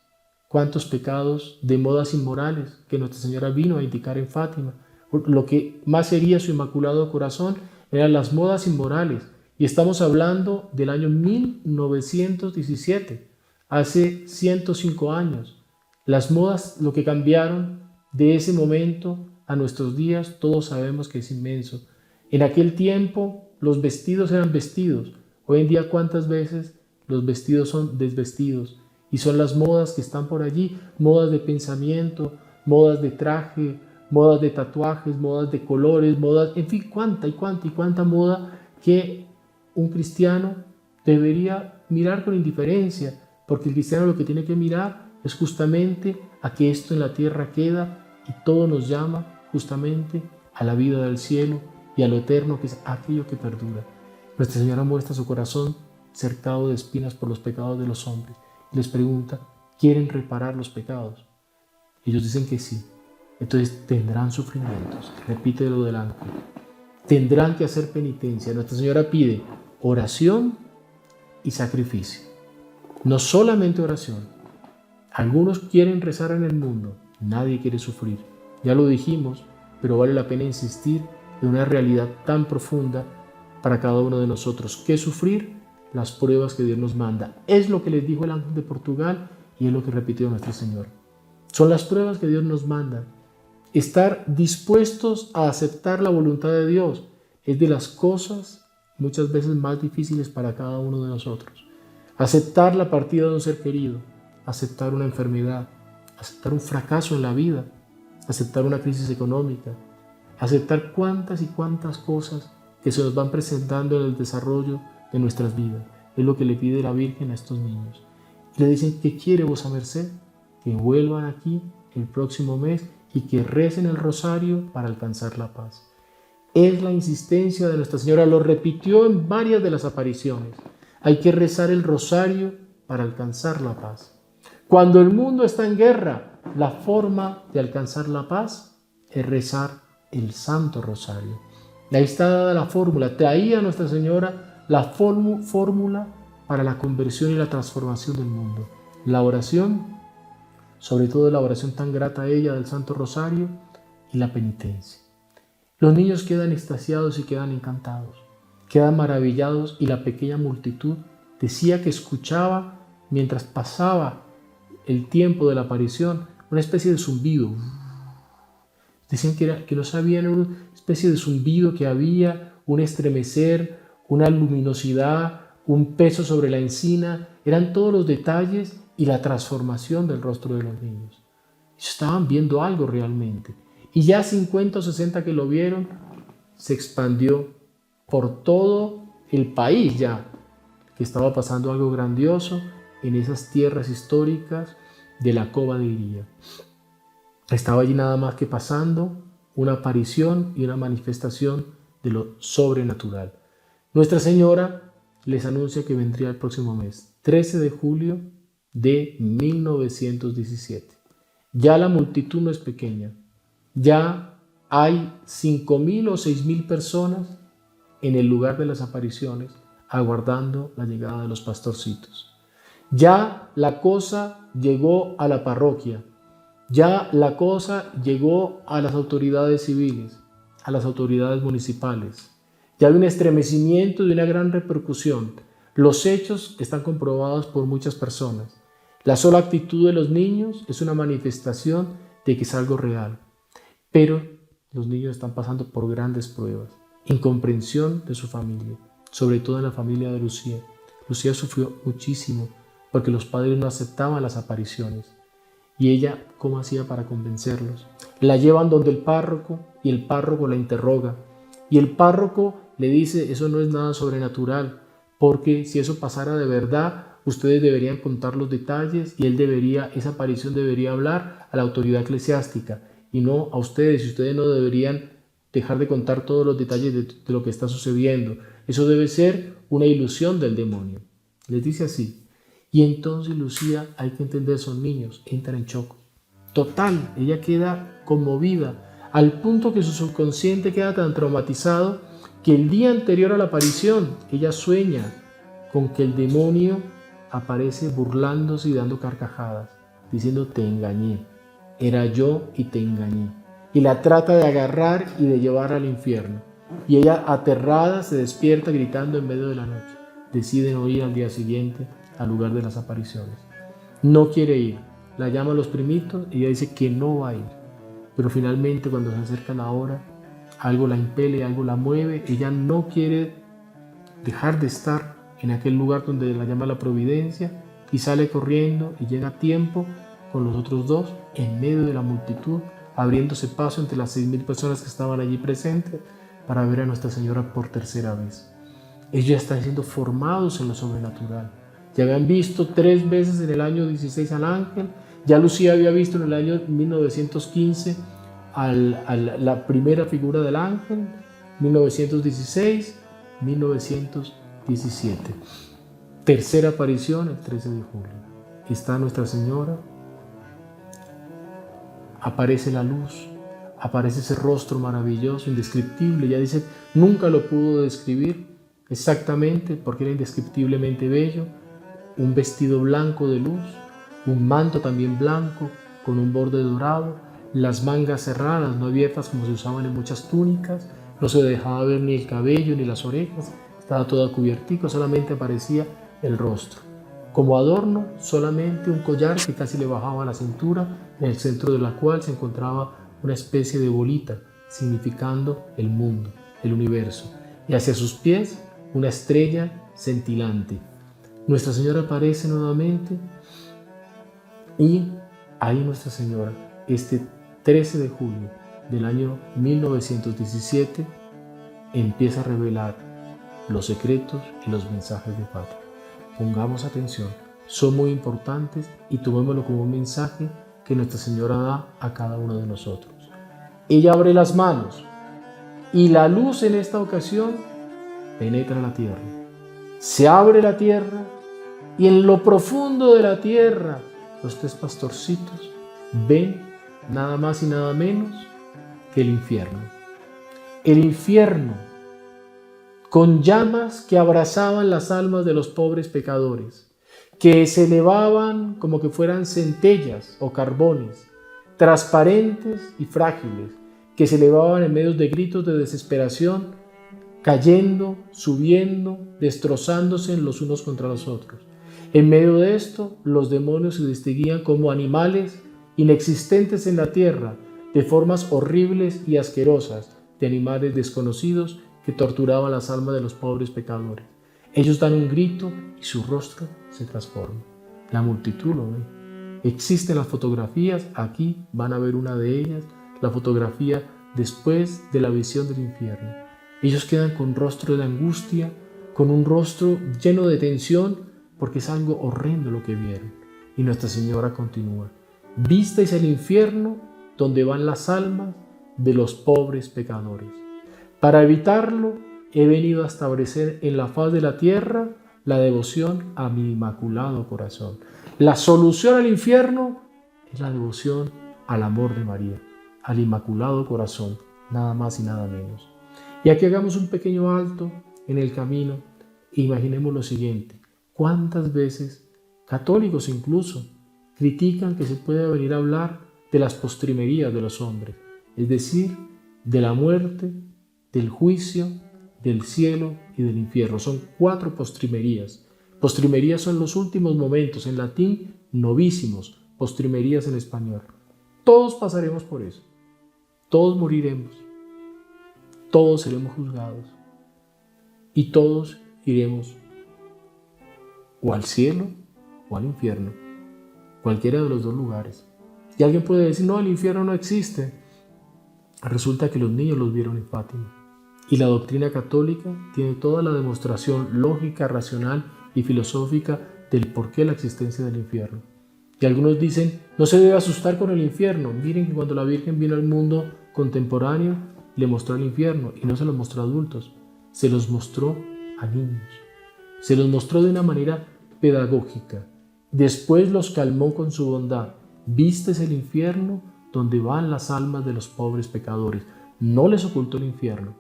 ¿Cuántos pecados de modas inmorales que Nuestra Señora vino a indicar en Fátima? Lo que más hería su Inmaculado Corazón eran las modas inmorales. Y estamos hablando del año 1917, hace 105 años. Las modas, lo que cambiaron de ese momento a nuestros días, todos sabemos que es inmenso. En aquel tiempo los vestidos eran vestidos. Hoy en día, ¿cuántas veces los vestidos son desvestidos? Y son las modas que están por allí, modas de pensamiento, modas de traje, modas de tatuajes, modas de colores, modas, en fin, cuánta moda que un cristiano debería mirar con indiferencia, porque el cristiano lo que tiene que mirar es justamente a que esto en la tierra queda y todo nos llama justamente a la vida del cielo y a lo eterno, que es aquello que perdura. Nuestra Señora muestra su corazón cercado de espinas por los pecados de los hombres. Les pregunta, ¿quieren reparar los pecados? Ellos dicen que sí. Entonces tendrán sufrimientos. Repítelo delante. Tendrán que hacer penitencia. Nuestra Señora pide oración y sacrificio. No solamente oración. Algunos quieren rezar en el mundo. Nadie quiere sufrir. Ya lo dijimos, pero vale la pena insistir en una realidad tan profunda para cada uno de nosotros. ¿Qué sufrir? Las pruebas que Dios nos manda. Es lo que les dijo el ángel de Portugal y es lo que repitió nuestro Señor. Son las pruebas que Dios nos manda. Estar dispuestos a aceptar la voluntad de Dios es de las cosas muchas veces más difíciles para cada uno de nosotros. Aceptar la partida de un ser querido, aceptar una enfermedad, aceptar un fracaso en la vida, aceptar una crisis económica, aceptar cuántas y cuántas cosas que se nos van presentando en el desarrollo de nuestras vidas. Es lo que le pide la Virgen a estos niños. Y le dicen, ¿qué quiere vuesa merced? Que vuelvan aquí el próximo mes y que recen el rosario para alcanzar la paz. Es la insistencia de Nuestra Señora, lo repitió en varias de las apariciones. Hay que rezar el rosario para alcanzar la paz. Cuando el mundo está en guerra, la forma de alcanzar la paz es rezar el Santo Rosario. Ahí está dada la fórmula. Traía Nuestra Señora la fórmula para la conversión y la transformación del mundo. La oración, sobre todo la oración tan grata a ella del Santo Rosario, y la penitencia. Los niños quedan extasiados y quedan encantados, quedan maravillados, y la pequeña multitud decía que escuchaba, mientras pasaba el tiempo de la aparición, una especie de zumbido. Decían que no sabían, una especie de zumbido que había, un estremecer, una luminosidad, un peso sobre la encina, eran todos los detalles y la transformación del rostro de los niños. Ellos estaban viendo algo realmente. Y ya 50 o 60 que lo vieron, se expandió por todo el país ya, que estaba pasando algo grandioso en esas tierras históricas de la Cova de Iría. Estaba allí nada más que pasando una aparición y una manifestación de lo sobrenatural. Nuestra Señora les anuncia que vendría el próximo mes, 13 de julio de 1917. Ya la multitud no es pequeña, ya hay 5.000 o 6.000 personas en el lugar de las apariciones aguardando la llegada de los pastorcitos. Ya la cosa llegó a la parroquia, ya la cosa llegó a las autoridades civiles, a las autoridades municipales. Ya hay un estremecimiento y una gran repercusión. Los hechos están comprobados por muchas personas. La sola actitud de los niños es una manifestación de que es algo real. Pero los niños están pasando por grandes pruebas. Incomprensión de su familia, sobre todo en la familia de Lucía. Lucía sufrió muchísimo porque los padres no aceptaban las apariciones. ¿Y ella cómo hacía para convencerlos? La llevan donde el párroco y el párroco la interroga. Y el párroco le dice, eso no es nada sobrenatural, porque si eso pasara de verdad, ustedes deberían contar los detalles y esa aparición debería hablar a la autoridad eclesiástica y no a ustedes. Y ustedes no deberían dejar de contar todos los detalles de lo que está sucediendo. Eso debe ser una ilusión del demonio. Les dice así. Y entonces Lucía, hay que entender, son niños, entra en shock. Total, ella queda conmovida, al punto que su subconsciente queda tan traumatizado que el día anterior a la aparición, ella sueña con que el demonio aparece burlándose y dando carcajadas, diciendo, te engañé, era yo y te engañé. Y la trata de agarrar y de llevar al infierno. Y ella, aterrada, se despierta gritando en medio de la noche. Deciden ir al día siguiente al lugar de las apariciones. No quiere ir, la llama a los primitos y ella dice que no va a ir. Pero finalmente cuando se acerca la hora, algo la impele, algo la mueve, ella no quiere dejar de estar en aquel lugar donde la llama la providencia y sale corriendo y llega a tiempo con los otros dos en medio de la multitud, abriéndose paso entre las 6.000 personas que estaban allí presentes para ver a Nuestra Señora por tercera vez. Ellos ya están siendo formados en lo sobrenatural. Ya habían visto 3 veces en el año 16 al ángel. Ya Lucía había visto en el año 1915 la primera figura del ángel. 1916, 1917. Tercera aparición el 13 de julio. Está Nuestra Señora. Aparece la luz. Aparece ese rostro maravilloso, indescriptible. Ya dice, nunca lo pudo describir exactamente porque era indescriptiblemente bello. Un vestido blanco de luz, un manto también blanco con un borde dorado, las mangas cerradas, no abiertas como se usaban en muchas túnicas, no se dejaba ver ni el cabello ni las orejas, estaba toda cubiertica, solamente aparecía el rostro. Como adorno, solamente un collar que casi le bajaba a la cintura, en el centro de la cual se encontraba una especie de bolita, significando el mundo, el universo, y hacia sus pies una estrella cintilante. Nuestra Señora aparece nuevamente y ahí Nuestra Señora, este 13 de julio del año 1917, empieza a revelar los secretos y los mensajes de Fátima. Pongamos atención, son muy importantes y tomémoslo como un mensaje que Nuestra Señora da a cada uno de nosotros. Ella abre las manos y la luz en esta ocasión penetra la tierra. Se abre la tierra y en lo profundo de la tierra los 3 pastorcitos ven nada más y nada menos que el infierno. El infierno con llamas que abrazaban las almas de los pobres pecadores, que se elevaban como que fueran centellas o carbones, transparentes y frágiles, que se elevaban en medio de gritos de desesperación, cayendo, subiendo, destrozándose los unos contra los otros. En medio de esto, los demonios se distinguían como animales inexistentes en la tierra, de formas horribles y asquerosas, de animales desconocidos que torturaban las almas de los pobres pecadores. Ellos dan un grito y su rostro se transforma. La multitud lo ve. Existen las fotografías, aquí van a ver una de ellas, la fotografía después de la visión del infierno. Ellos quedan con rostro de angustia, con un rostro lleno de tensión, porque es algo horrendo lo que vieron. Y Nuestra Señora continúa: visteis el infierno donde van las almas de los pobres pecadores. Para evitarlo, he venido a establecer en la faz de la tierra la devoción a mi Inmaculado Corazón. La solución al infierno es la devoción al amor de María, al Inmaculado Corazón, nada más y nada menos. Y aquí hagamos un pequeño alto en el camino e imaginemos lo siguiente: ¿cuántas veces, católicos incluso, critican que se pueda venir a hablar de las postrimerías de los hombres, es decir, de la muerte, del juicio, del cielo y del infierno? Son 4 postrimerías. Postrimerías son los últimos momentos, en latín novísimos, postrimerías en español. Todos pasaremos por eso, todos moriremos, todos seremos juzgados y todos iremos o al cielo o al infierno, cualquiera de los dos lugares. Y alguien puede decir: no, el infierno no existe. Resulta que los niños los vieron en Fátima. Y la doctrina católica tiene toda la demostración lógica, racional y filosófica del porqué de la existencia del infierno. Y algunos dicen: no se debe asustar con el infierno. Miren que cuando la Virgen vino al mundo contemporáneo, le mostró el infierno, y no se los mostró a adultos, se los mostró a niños. Se los mostró de una manera pedagógica. Después los calmó con su bondad. Vistes el infierno donde van las almas de los pobres pecadores. No les ocultó el infierno,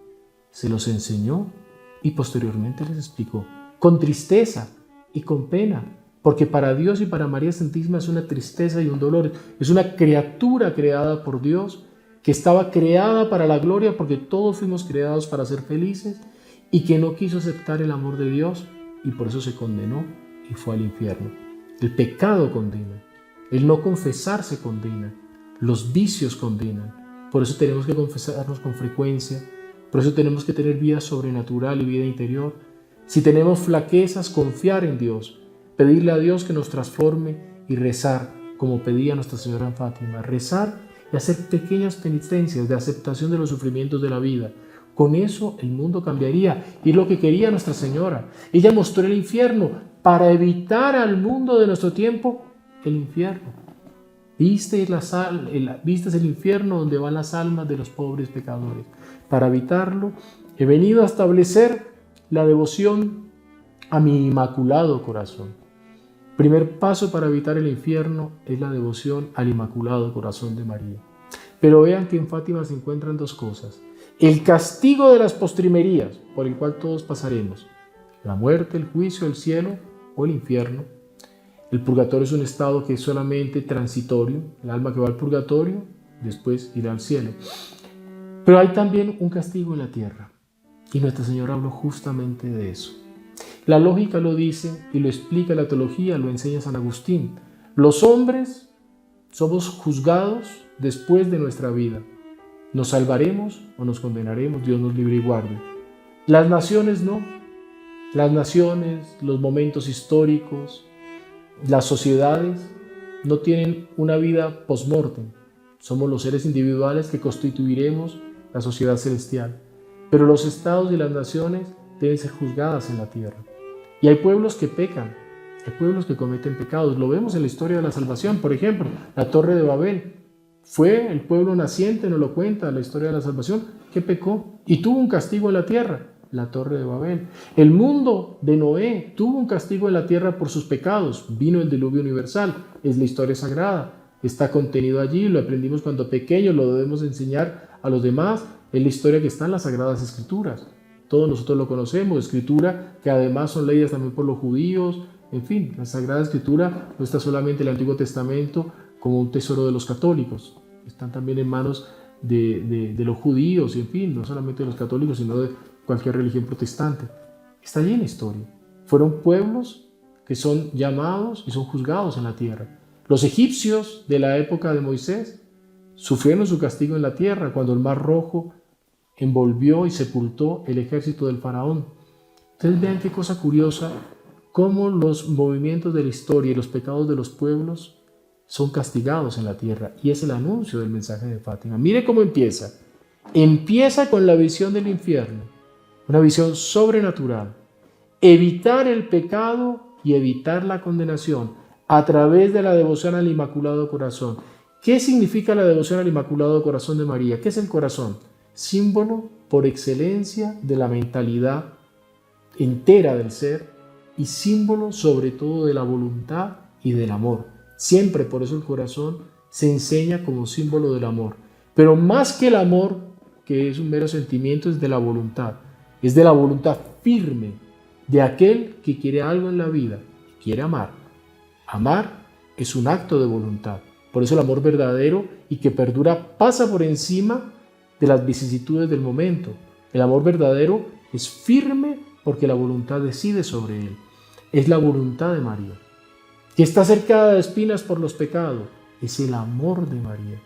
se los enseñó y posteriormente les explicó, con tristeza y con pena, porque para Dios y para María Santísima es una tristeza y un dolor. Es una criatura creada por Dios, que estaba creada para la gloria, porque todos fuimos creados para ser felices, y que no quiso aceptar el amor de Dios, y por eso se condenó y fue al infierno. El pecado condena, el no confesarse condena, los vicios condenan. Por eso tenemos que confesarnos con frecuencia, por eso tenemos que tener vida sobrenatural y vida interior. Si tenemos flaquezas, confiar en Dios, pedirle a Dios que nos transforme y rezar, como pedía Nuestra Señora en Fátima, rezar y hacer pequeñas penitencias de aceptación de los sufrimientos de la vida. Con eso el mundo cambiaría, y es lo que quería Nuestra Señora. Ella mostró el infierno para evitar al mundo de nuestro tiempo el infierno. Vistes el infierno donde van las almas de los pobres pecadores. Para evitarlo, he venido a establecer la devoción a mi Inmaculado Corazón. Primer paso para evitar el infierno es la devoción al Inmaculado Corazón de María. Pero vean que en Fátima se encuentran 2 cosas: el castigo de las postrimerías, por el cual todos pasaremos, la muerte, el juicio, el cielo o el infierno. El purgatorio es un estado que es solamente transitorio. El alma que va al purgatorio después irá al cielo. Pero hay también un castigo en la tierra, y Nuestra Señora habló justamente de eso. La lógica lo dice y lo explica la teología, lo enseña San Agustín. Los hombres somos juzgados después de nuestra vida. ¿Nos salvaremos o nos condenaremos? Dios nos libre y guarde. Las naciones no. Las naciones, los momentos históricos, las sociedades no tienen una vida post-mortem. Somos los seres individuales que constituiremos la sociedad celestial. Pero los estados y las naciones deben ser juzgadas en la tierra. Y hay pueblos que pecan, hay pueblos que cometen pecados. Lo vemos en la historia de la salvación. Por ejemplo, la Torre de Babel. Fue el pueblo naciente, nos lo cuenta la historia de la salvación, que pecó y tuvo un castigo en la tierra. La Torre de Babel. El mundo de Noé tuvo un castigo en la tierra por sus pecados. Vino el diluvio universal. Es la historia sagrada. Está contenido allí. Lo aprendimos cuando pequeños. Lo debemos enseñar a los demás. Es la historia que está en las Sagradas Escrituras. Todos nosotros lo conocemos. Escritura que además son leídas también por los judíos. En fin, la Sagrada Escritura no está solamente en el Antiguo Testamento como un tesoro de los católicos. Están también en manos de los judíos y en fin, no solamente de los católicos, sino de cualquier religión protestante. Está allí en la historia. Fueron pueblos que son llamados y son juzgados en la tierra. Los egipcios de la época de Moisés sufrieron su castigo en la tierra cuando el Mar Rojo envolvió y sepultó el ejército del faraón. Ustedes vean qué cosa curiosa, cómo los movimientos de la historia y los pecados de los pueblos son castigados en la tierra. Y es el anuncio del mensaje de Fátima. Mire cómo empieza. Empieza con la visión del infierno, una visión sobrenatural. Evitar el pecado y evitar la condenación a través de la devoción al Inmaculado Corazón. ¿Qué significa la devoción al Inmaculado Corazón de María? ¿Qué es el corazón? Símbolo por excelencia de la mentalidad entera del ser y símbolo sobre todo de la voluntad y del amor. Siempre por eso el corazón se enseña como símbolo del amor. Pero más que el amor, que es un mero sentimiento, es de la voluntad. Es de la voluntad firme de aquel que quiere algo en la vida, quiere amar. Amar es un acto de voluntad. Por eso el amor verdadero y que perdura pasa por encima de las vicisitudes del momento. El amor verdadero es firme porque la voluntad decide sobre él. Es la voluntad de María, que está cercada de espinas por los pecados. Es el amor de María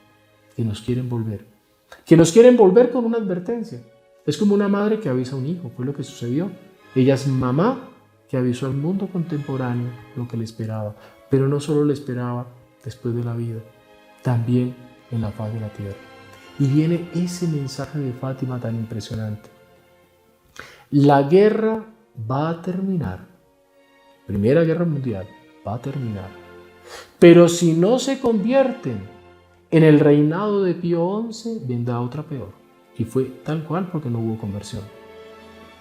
que nos quiere envolver. Que nos quiere envolver con una advertencia. Es como una madre que avisa a un hijo, fue lo que sucedió. Ella es mamá que avisó al mundo contemporáneo lo que le esperaba, pero no solo le esperaba después de la vida, también en la faz de la tierra. Y viene ese mensaje de Fátima tan impresionante. La guerra va a terminar. Primera Guerra Mundial va a terminar. Pero si no se convierten en el reinado de Pío XI, vendrá otra peor. Y fue tal cual porque no hubo conversión.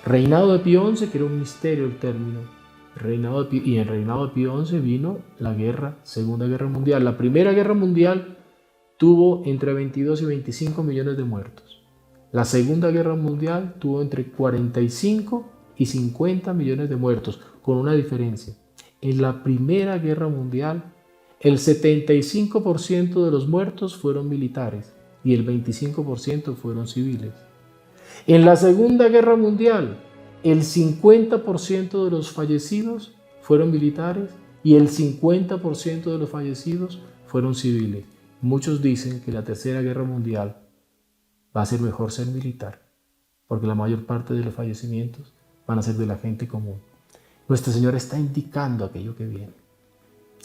Reinado de Pío XI, que era un misterio el término. Y en el reinado de Pío XI vino la Segunda Guerra Mundial. La Primera Guerra Mundial tuvo entre 22 y 25 millones de muertos. La Segunda Guerra Mundial tuvo entre 45 y 50 millones de muertos, con una diferencia. En la Primera Guerra Mundial, el 75% de los muertos fueron militares y el 25% fueron civiles. En la Segunda Guerra Mundial, el 50% de los fallecidos fueron militares y el 50% de los fallecidos fueron civiles. Muchos dicen que la Tercera Guerra Mundial va a ser mejor ser militar, porque la mayor parte de los fallecimientos van a ser de la gente común. Nuestra Señora está indicando aquello que viene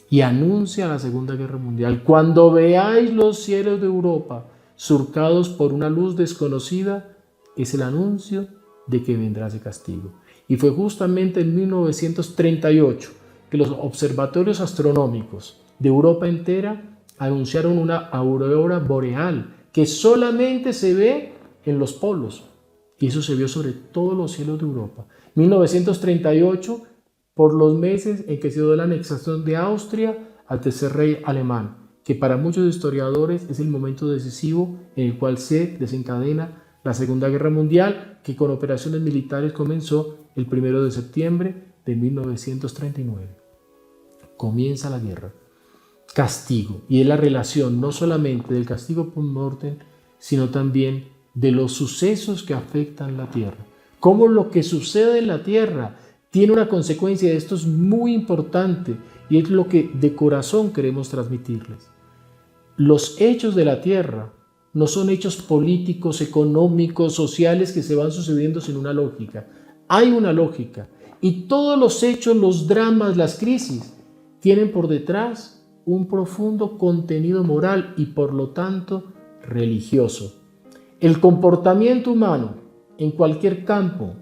y anuncia la Segunda Guerra Mundial. Cuando veáis los cielos de Europa surcados por una luz desconocida, es el anuncio de que vendrá ese castigo. Y fue justamente en 1938 que los observatorios astronómicos de Europa entera anunciaron una aurora boreal que solamente se ve en los polos. Y eso se vio sobre todos los cielos de Europa. 1938, por los meses en que se dio la anexación de Austria al tercer rey alemán, que para muchos historiadores es el momento decisivo en el cual se desencadena la Segunda Guerra Mundial, que con operaciones militares comenzó el 1 de septiembre de 1939. Comienza la guerra. Castigo, y es la relación no solamente del castigo post mortem, sino también de los sucesos que afectan la tierra. Cómo lo que sucede en la tierra tiene una consecuencia. Esto es muy importante y es lo que de corazón queremos transmitirles. Los hechos de la tierra no son hechos políticos, económicos, sociales que se van sucediendo sin una lógica. Hay una lógica y todos los hechos, los dramas, las crisis tienen por detrás un profundo contenido moral y por lo tanto religioso. El comportamiento humano en cualquier campo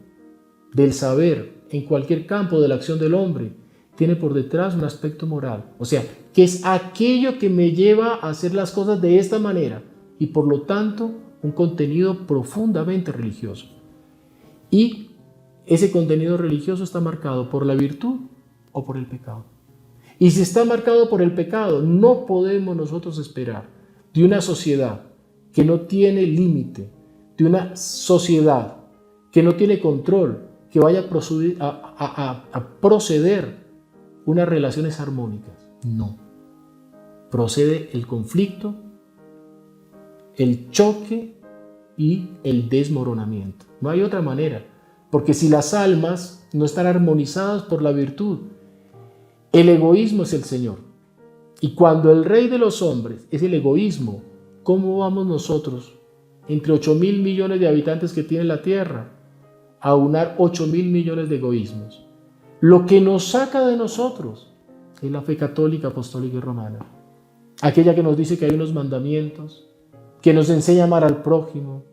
del saber, en cualquier campo de la acción del hombre, tiene por detrás un aspecto moral. O sea, que es aquello que me lleva a hacer las cosas de esta manera y por lo tanto un contenido profundamente religioso. Y ese contenido religioso está marcado por la virtud o por el pecado. Y si está marcado por el pecado, no podemos nosotros esperar de una sociedad que no tiene límite, de una sociedad que no tiene control, que vaya a proceder unas relaciones armónicas. No. Procede el conflicto, el choque y el desmoronamiento. No hay otra manera, porque si las almas no están armonizadas por la virtud, el egoísmo es el Señor. Y cuando el rey de los hombres es el egoísmo, ¿cómo vamos nosotros, entre 8.000 millones de habitantes que tiene la tierra, aunar 8.000 millones de egoísmos. Lo que nos saca de nosotros es la fe católica, apostólica y romana. Aquella que nos dice que hay unos mandamientos, que nos enseña a amar al prójimo,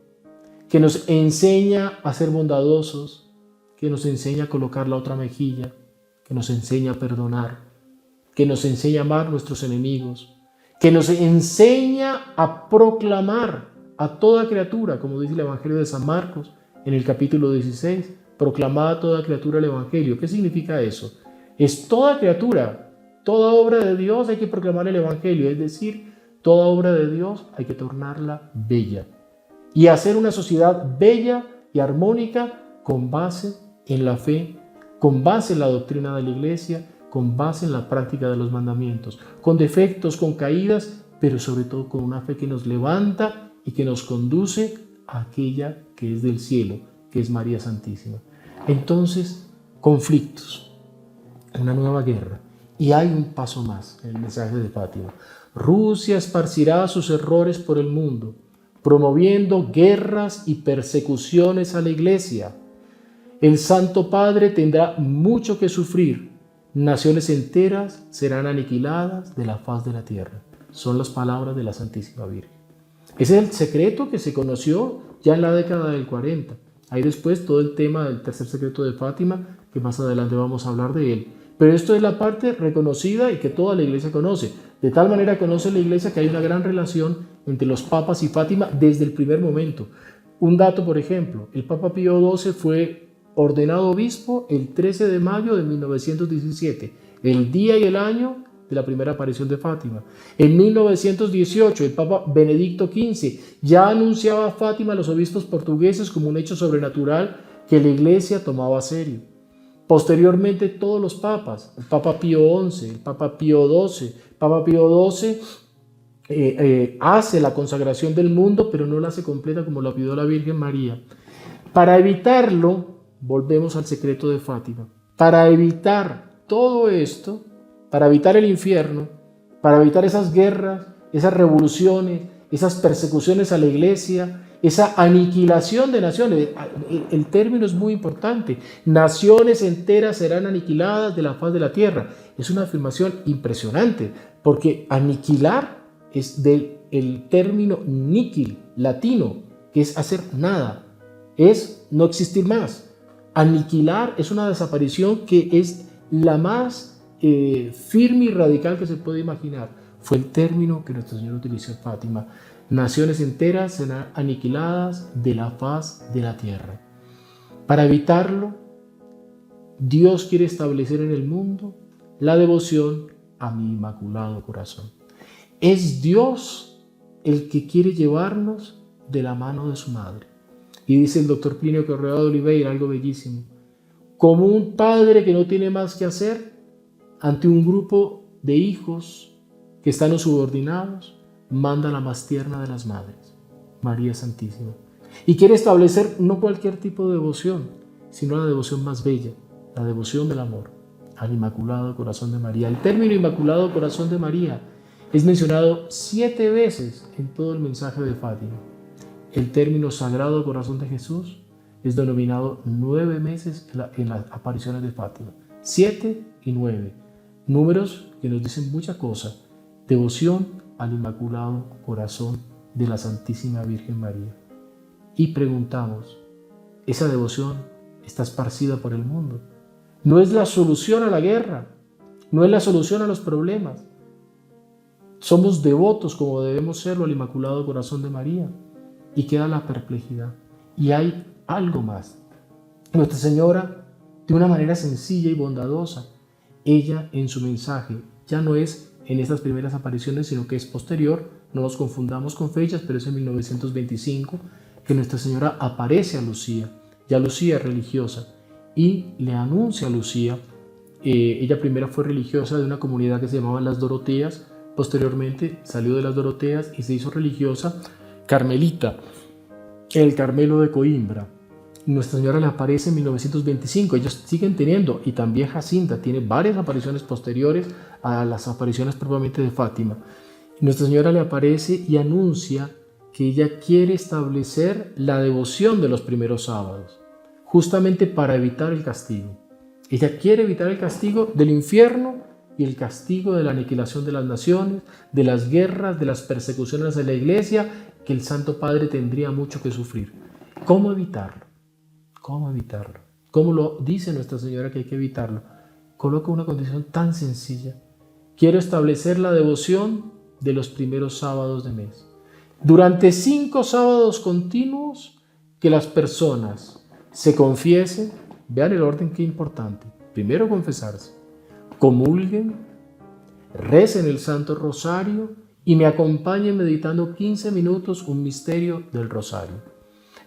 que nos enseña a ser bondadosos, que nos enseña a colocar la otra mejilla, que nos enseña a perdonar, que nos enseña a amar a nuestros enemigos, que nos enseña a proclamar a toda criatura, como dice el Evangelio de San Marcos en el capítulo 16, proclamad a toda criatura el Evangelio. ¿Qué significa eso? Es toda criatura, toda obra de Dios hay que proclamar el Evangelio, es decir, toda obra de Dios hay que tornarla bella y hacer una sociedad bella y armónica con base en la fe, con base en la doctrina de la Iglesia, con base en la práctica de los mandamientos, con defectos, con caídas, pero sobre todo con una fe que nos levanta y que nos conduce a aquella que es del cielo, que es María Santísima. Entonces, conflictos, una nueva guerra. Y hay un paso más en el mensaje de Fátima. Rusia esparcirá sus errores por el mundo, promoviendo guerras y persecuciones a la Iglesia. El Santo Padre tendrá mucho que sufrir. Naciones enteras serán aniquiladas de la faz de la tierra. Son las palabras de la Santísima Virgen. Ese es el secreto que se conoció ya en la década del 40. Hay después todo el tema del tercer secreto de Fátima, que más adelante vamos a hablar de él. Pero esto es la parte reconocida y que toda la Iglesia conoce. De tal manera conoce la Iglesia que hay una gran relación entre los papas y Fátima desde el primer momento. Un dato, por ejemplo, el Papa Pío XII fue ordenado obispo el 13 de mayo de 1917, el día y el año de la primera aparición de Fátima. En 1918, el Papa Benedicto XV ya anunciaba a Fátima a los obispos portugueses como un hecho sobrenatural que la Iglesia tomaba a serio. Posteriormente, todos los papas, el Papa Pío XI, el Papa Pío XII, Papa Pío XII hace la consagración del mundo, pero no la hace completa como la pidió la Virgen María. Para evitarlo, volvemos al secreto de Fátima. Para evitar todo esto, para evitar el infierno, para evitar esas guerras, esas revoluciones, esas persecuciones a la Iglesia, esa aniquilación de naciones. El término es muy importante. Naciones enteras serán aniquiladas de la faz de la tierra. Es una afirmación impresionante, porque aniquilar es del término nihil, latino, que es hacer nada, es no existir más. Aniquilar es una desaparición que es la más firme y radical que se puede imaginar. Fue el término que nuestro Señor utilizó en Fátima. Naciones enteras serán aniquiladas de la faz de la tierra. Para evitarlo, Dios quiere establecer en el mundo la devoción a mi Inmaculado Corazón. Es Dios el que quiere llevarnos de la mano de su madre. Y dice el doctor Plinio Correa de Oliveira algo bellísimo. Como un padre que no tiene más que hacer ante un grupo de hijos que están subordinados, manda la más tierna de las madres, María Santísima. Y quiere establecer no cualquier tipo de devoción, sino la devoción más bella, la devoción del amor al Inmaculado Corazón de María. El término Inmaculado Corazón de María es mencionado 7 veces en todo el mensaje de Fátima. El término Sagrado Corazón de Jesús es denominado 9 veces en las apariciones de Fátima. 7 y 9. Números que nos dicen mucha cosa. Devoción al Inmaculado Corazón de la Santísima Virgen María. Y preguntamos, ¿esa devoción está esparcida por el mundo? No es la solución a la guerra, no es la solución a los problemas. Somos devotos como debemos serlo al Inmaculado Corazón de María. Y queda la perplejidad. Y hay algo más. Nuestra Señora, de una manera sencilla y bondadosa, ella en su mensaje ya no es en estas primeras apariciones, sino que es posterior, no nos confundamos con fechas, pero es en 1925 que Nuestra Señora aparece a Lucía, ya Lucía religiosa, y le anuncia a Lucía. Ella primero fue religiosa de una comunidad que se llamaba las Doroteas, posteriormente salió de las Doroteas y se hizo religiosa carmelita, el Carmelo de Coimbra. Nuestra Señora le aparece en 1925, ellos siguen teniendo, y también Jacinta tiene varias apariciones posteriores a las apariciones propiamente de Fátima. Nuestra Señora le aparece y anuncia que ella quiere establecer la devoción de los primeros sábados. justamente para evitar el castigo. Ella quiere evitar el castigo del infierno y el castigo de la aniquilación de las naciones, de las guerras, de las persecuciones de la iglesia, que el Santo Padre tendría mucho que sufrir. ¿Cómo evitarlo? ¿Cómo evitarlo? ¿Cómo lo dice Nuestra Señora que hay que evitarlo? Coloca una condición tan sencilla. Quiero establecer la devoción de los primeros sábados de mes. Durante 5 sábados continuos, que las personas se confiesen. Vean el orden, qué importante. Primero confesarse, comulguen, recen el Santo Rosario y me acompañen meditando 15 minutos un misterio del Rosario.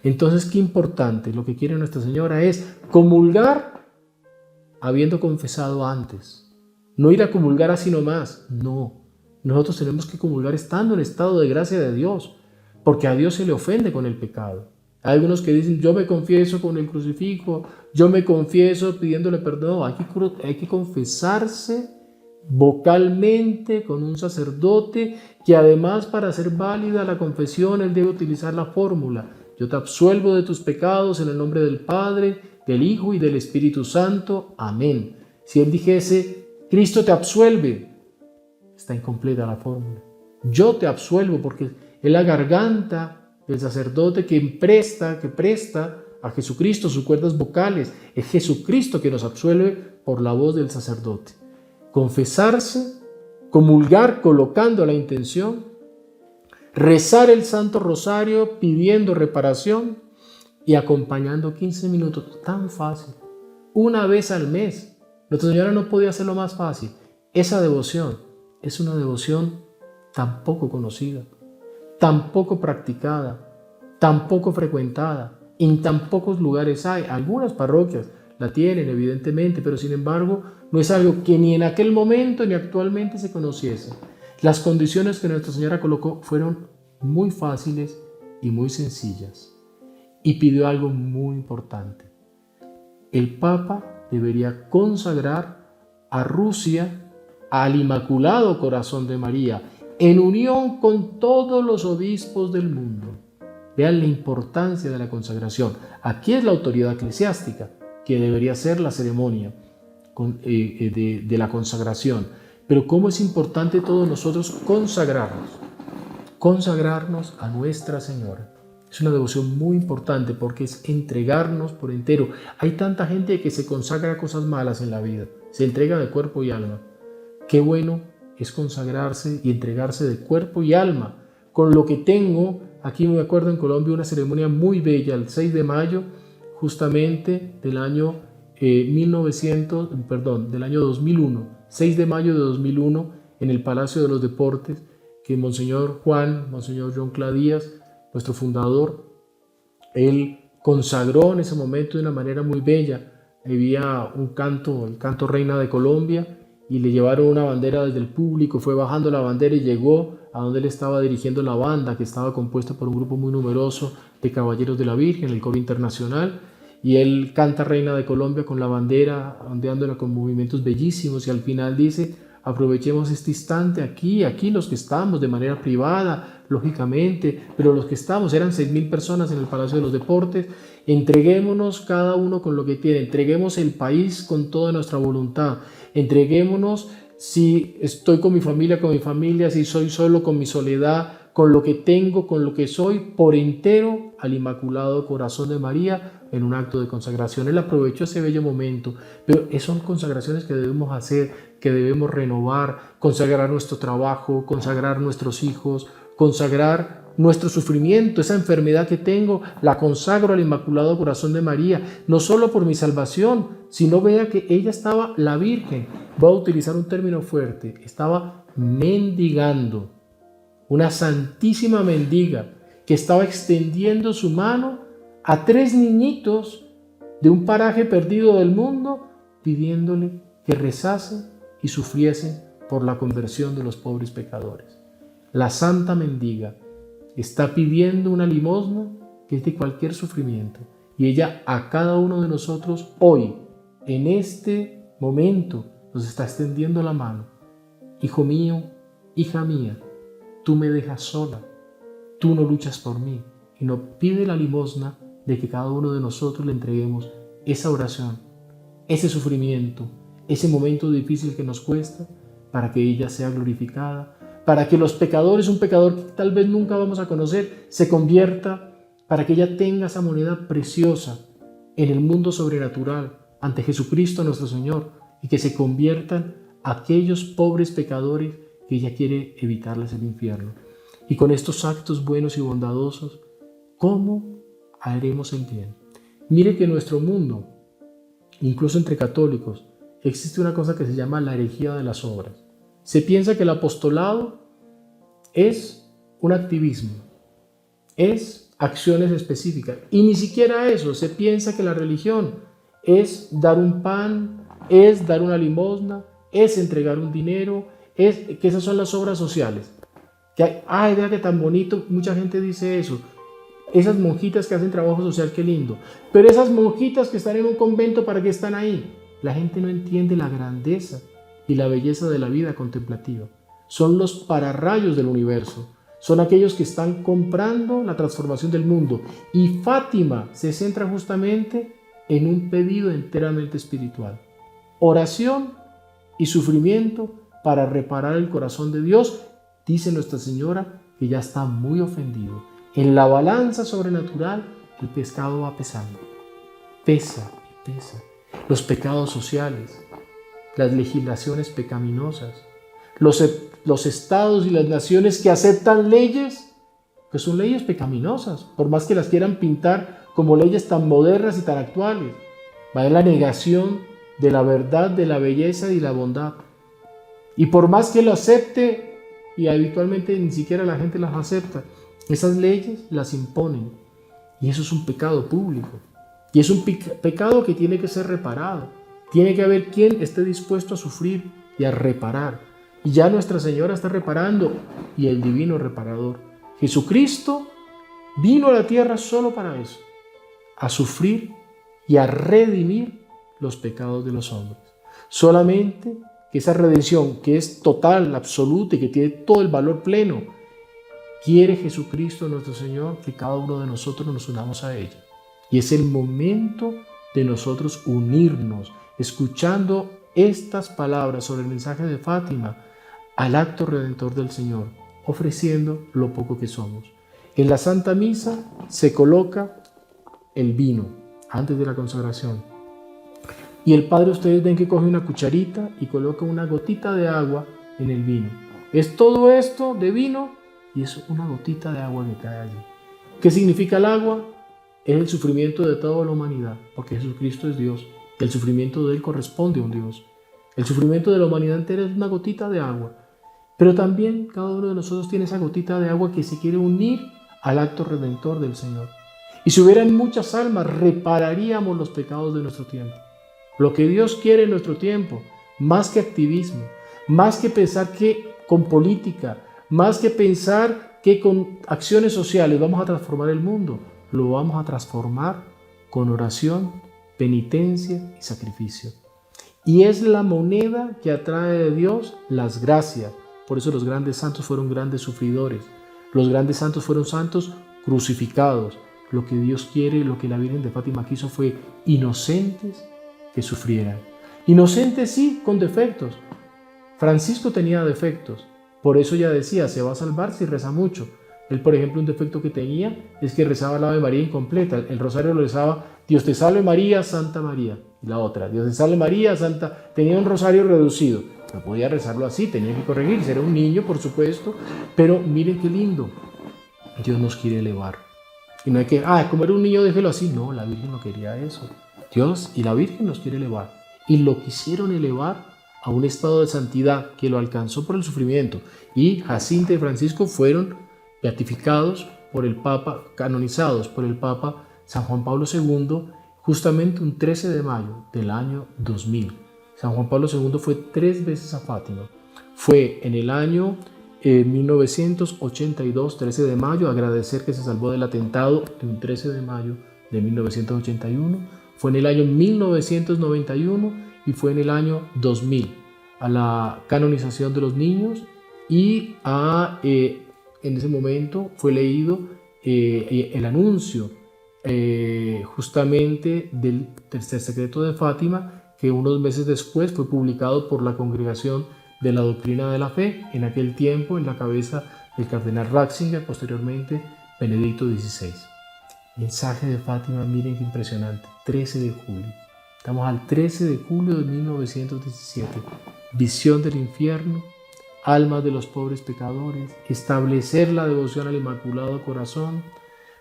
Entonces, qué importante, lo que quiere Nuestra Señora es comulgar habiendo confesado antes. No ir a comulgar así nomás, no. Nosotros tenemos que comulgar estando en estado de gracia de Dios, porque a Dios se le ofende con el pecado. Hay algunos que dicen, yo me confieso con el crucifijo, yo me confieso pidiéndole perdón. No, hay que confesarse vocalmente con un sacerdote, que además, para hacer válida la confesión, él debe utilizar la fórmula: yo te absuelvo de tus pecados en el nombre del Padre, del Hijo y del Espíritu Santo. Amén. Si él dijese, Cristo te absuelve, está incompleta la fórmula. Yo te absuelvo, porque es la garganta del sacerdote que presta a Jesucristo sus cuerdas vocales. Es Jesucristo que nos absuelve por la voz del sacerdote. Confesarse, comulgar colocando la intención, rezar el Santo Rosario pidiendo reparación y acompañando 15 minutos. Tan fácil. Una vez al mes. Nuestra Señora no podía hacerlo más fácil. Esa devoción es una devoción tan poco conocida, tan poco practicada, tan poco frecuentada. En tan pocos lugares hay. Algunas parroquias la tienen, evidentemente, pero sin embargo no es algo que ni en aquel momento ni actualmente se conociese. Las condiciones que Nuestra Señora colocó fueron muy fáciles y muy sencillas. Y pidió algo muy importante. El Papa debería consagrar a Rusia al Inmaculado Corazón de María, en unión con todos los obispos del mundo. Vean la importancia de la consagración. Aquí es la autoridad eclesiástica que debería ser la ceremonia de la consagración. Pero cómo es importante todos nosotros consagrarnos a Nuestra Señora. Es una devoción muy importante porque es entregarnos por entero. Hay tanta gente que se consagra a cosas malas en la vida, se entrega de cuerpo y alma. Qué bueno es consagrarse y entregarse de cuerpo y alma. Con lo que tengo, aquí me acuerdo en Colombia una ceremonia muy bella, el 6 de mayo, justamente del año 2001, 6 de mayo de 2001, en el Palacio de los Deportes, que Monseñor John Cladías, nuestro fundador, él consagró en ese momento de una manera muy bella. Había un canto, el canto Reina de Colombia, y le llevaron una bandera desde el público, fue bajando la bandera y llegó a donde él estaba dirigiendo la banda, que estaba compuesta por un grupo muy numeroso de Caballeros de la Virgen, el coro internacional, y él canta Reina de Colombia con la bandera, ondeándola con movimientos bellísimos, y al final dice: aprovechemos este instante aquí los que estamos de manera privada, lógicamente, pero los que estamos, eran 6.000 personas en el Palacio de los Deportes, entreguémonos cada uno con lo que tiene, entreguemos el país con toda nuestra voluntad, entreguémonos, si estoy con mi familia, si soy solo, con mi soledad, con lo que tengo, con lo que soy, por entero al Inmaculado Corazón de María, en un acto de consagración. Él aprovechó ese bello momento, pero son consagraciones que debemos hacer, que debemos renovar, consagrar nuestro trabajo, consagrar nuestros hijos, consagrar nuestro sufrimiento, esa enfermedad que tengo, la consagro al Inmaculado Corazón de María, no solo por mi salvación, sino vea que ella estaba, la Virgen, voy a utilizar un término fuerte, estaba mendigando, una santísima mendiga que estaba extendiendo su mano a 3 niñitos de un paraje perdido del mundo, pidiéndole que rezase y sufriese por la conversión de los pobres pecadores. La santa mendiga está pidiendo una limosna que es de cualquier sufrimiento, y ella a cada uno de nosotros hoy, en este momento, nos está extendiendo la mano. Hijo mío, hija mía, tú me dejas sola, tú no luchas por mí, y no pide la limosna de que cada uno de nosotros le entreguemos esa oración, ese sufrimiento, ese momento difícil que nos cuesta, para que ella sea glorificada, para que los pecadores, un pecador que tal vez nunca vamos a conocer, se convierta, para que ella tenga esa moneda preciosa en el mundo sobrenatural, ante Jesucristo nuestro Señor, y que se conviertan aquellos pobres pecadores que ella quiere evitarles el infierno. Y con estos actos buenos y bondadosos, ¿cómo haremos el bien? Mire que en nuestro mundo, incluso entre católicos, existe una cosa que se llama la herejía de las obras. Se piensa que el apostolado es un activismo, es acciones específicas. Y ni siquiera eso, se piensa que la religión es dar un pan, es dar una limosna, es entregar un dinero, es que esas son las obras sociales. Que ay, vea que tan bonito, mucha gente dice eso. Esas monjitas que hacen trabajo social, qué lindo. Pero esas monjitas que están en un convento, ¿para qué están ahí? La gente no entiende la grandeza y la belleza de la vida contemplativa. Son los pararrayos del universo. Son aquellos que están comprando la transformación del mundo. Y Fátima se centra justamente en un pedido enteramente espiritual. Oración y sufrimiento para reparar el corazón de Dios. Dice Nuestra Señora que ya está muy ofendido. En la balanza sobrenatural el pescado va pesando. Pesa y pesa. Los pecados sociales, las legislaciones pecaminosas, los estados y las naciones que aceptan leyes que son leyes pecaminosas, por más que las quieran pintar como leyes tan modernas y tan actuales. Va en la negación de la verdad, de la belleza y la bondad. Y por más que lo acepte, y habitualmente ni siquiera la gente las acepta, esas leyes las imponen. Y eso es un pecado público. Y es un pecado que tiene que ser reparado. Tiene que haber quien esté dispuesto a sufrir y a reparar. Y ya Nuestra Señora está reparando, y el divino reparador. Jesucristo vino a la tierra solo para eso, a sufrir y a redimir los pecados de los hombres. Solamente que esa redención, que es total, absoluta y que tiene todo el valor pleno, quiere Jesucristo nuestro Señor que cada uno de nosotros nos unamos a ella. Y es el momento de nosotros unirnos, escuchando estas palabras sobre el mensaje de Fátima, al acto redentor del Señor, ofreciendo lo poco que somos. En la Santa Misa se coloca el vino antes de la consagración. Y el Padre, ustedes ven que coge una cucharita y coloca una gotita de agua en el vino. Es todo esto de vino y es una gotita de agua que cae allí. ¿Qué significa el agua? Es el sufrimiento de toda la humanidad, porque Jesucristo es Dios. El sufrimiento de Él corresponde a un Dios. El sufrimiento de la humanidad entera es una gotita de agua. Pero también cada uno de nosotros tiene esa gotita de agua que se quiere unir al acto redentor del Señor. Y si hubieran muchas almas, repararíamos los pecados de nuestro tiempo. Lo que Dios quiere en nuestro tiempo, más que activismo, más que pensar que con política, más que pensar que con acciones sociales vamos a transformar el mundo, lo vamos a transformar con oración, penitencia y sacrificio. Y es la moneda que atrae de Dios las gracias. Por eso los grandes santos fueron grandes sufridores. Los grandes santos fueron santos crucificados. Lo que Dios quiere, lo que la Virgen de Fátima quiso fue inocentes que sufrieran. Inocentes sí, con defectos. Francisco tenía defectos. Por eso ya decía, se va a salvar si reza mucho. Él, por ejemplo, un defecto que tenía es que rezaba la Ave María incompleta. El rosario lo rezaba, Dios te salve María, Santa María. Y la otra, Dios te salve María, Santa. Tenía un rosario reducido. No podía rezarlo así, tenía que corregirse. Era un niño, por supuesto. Pero miren qué lindo. Dios nos quiere elevar. Y no hay que, como era un niño, déjelo así. No, la Virgen no quería eso. Dios y la Virgen nos quiere elevar. Y lo quisieron elevar a un estado de santidad que lo alcanzó por el sufrimiento. Y Jacinta y Francisco fueron beatificados por el Papa, canonizados por el Papa San Juan Pablo II, justamente un 13 de mayo del año 2000. San Juan Pablo II fue 3 veces a Fátima. Fue en el año 1982, 13 de mayo, agradecer que se salvó del atentado de un 13 de mayo de 1981. Fue en el año 1991 y fue en el año 2000 a la canonización de los niños y en ese momento fue leído el anuncio justamente del tercer secreto de Fátima, que unos meses después fue publicado por la Congregación de la Doctrina de la Fe, en aquel tiempo en la cabeza del cardenal Ratzinger, posteriormente Benedicto XVI. Mensaje de Fátima, miren qué impresionante, 13 de julio. Estamos al 13 de julio de 1917. Visión del infierno, almas de los pobres pecadores, establecer la devoción al Inmaculado Corazón,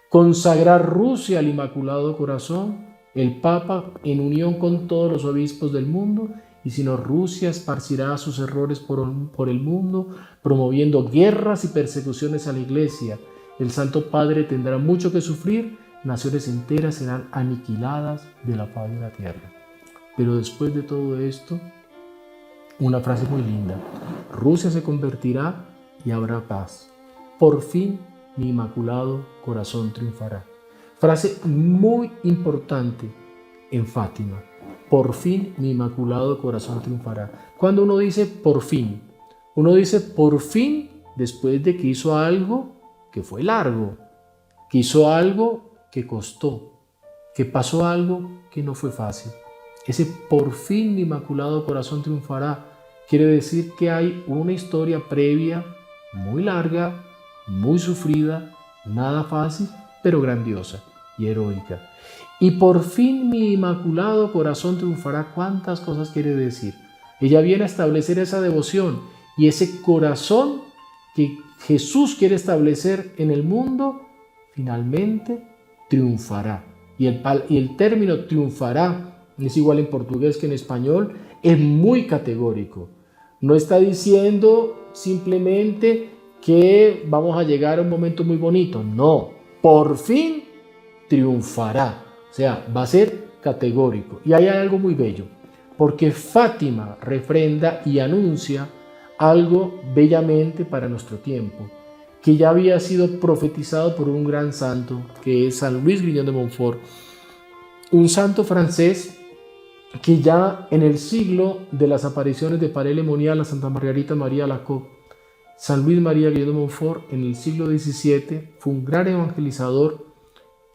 consagrar Rusia al Inmaculado Corazón, el Papa en unión con todos los obispos del mundo, y si no, Rusia esparcirá sus errores por el mundo, promoviendo guerras y persecuciones a la Iglesia. El Santo Padre tendrá mucho que sufrir, naciones enteras serán aniquiladas de la faz de la tierra. Pero después de todo esto, una frase muy linda: Rusia se convertirá y habrá paz. Por fin mi Inmaculado Corazón triunfará. Frase muy importante en Fátima. Por fin mi Inmaculado Corazón triunfará. Cuando uno dice por fin, uno dice por fin después de que hizo algo que fue largo, que hizo algo que costó, que pasó algo que no fue fácil. Ese por fin mi Inmaculado Corazón triunfará quiere decir que hay una historia previa muy larga, muy sufrida, nada fácil, pero grandiosa y heroica. Y por fin mi Inmaculado Corazón triunfará. ¿Cuántas cosas quiere decir? Ella viene a establecer esa devoción y ese corazón que Jesús quiere establecer en el mundo, finalmente triunfará. Y el término triunfará es igual en portugués que en español, es muy categórico. No está diciendo simplemente que vamos a llegar a un momento muy bonito. No, por fin triunfará. O sea, va a ser categórico. Y ahí hay algo muy bello, porque Fátima refrenda y anuncia algo bellamente para nuestro tiempo, que ya había sido profetizado por un gran santo, que es San Luis Grignon de Montfort, un santo francés que ya en el siglo de las apariciones de Parele Monial a Santa Margarita María Alacoque, San Luis María Grignon de Montfort en el siglo XVII fue un gran evangelizador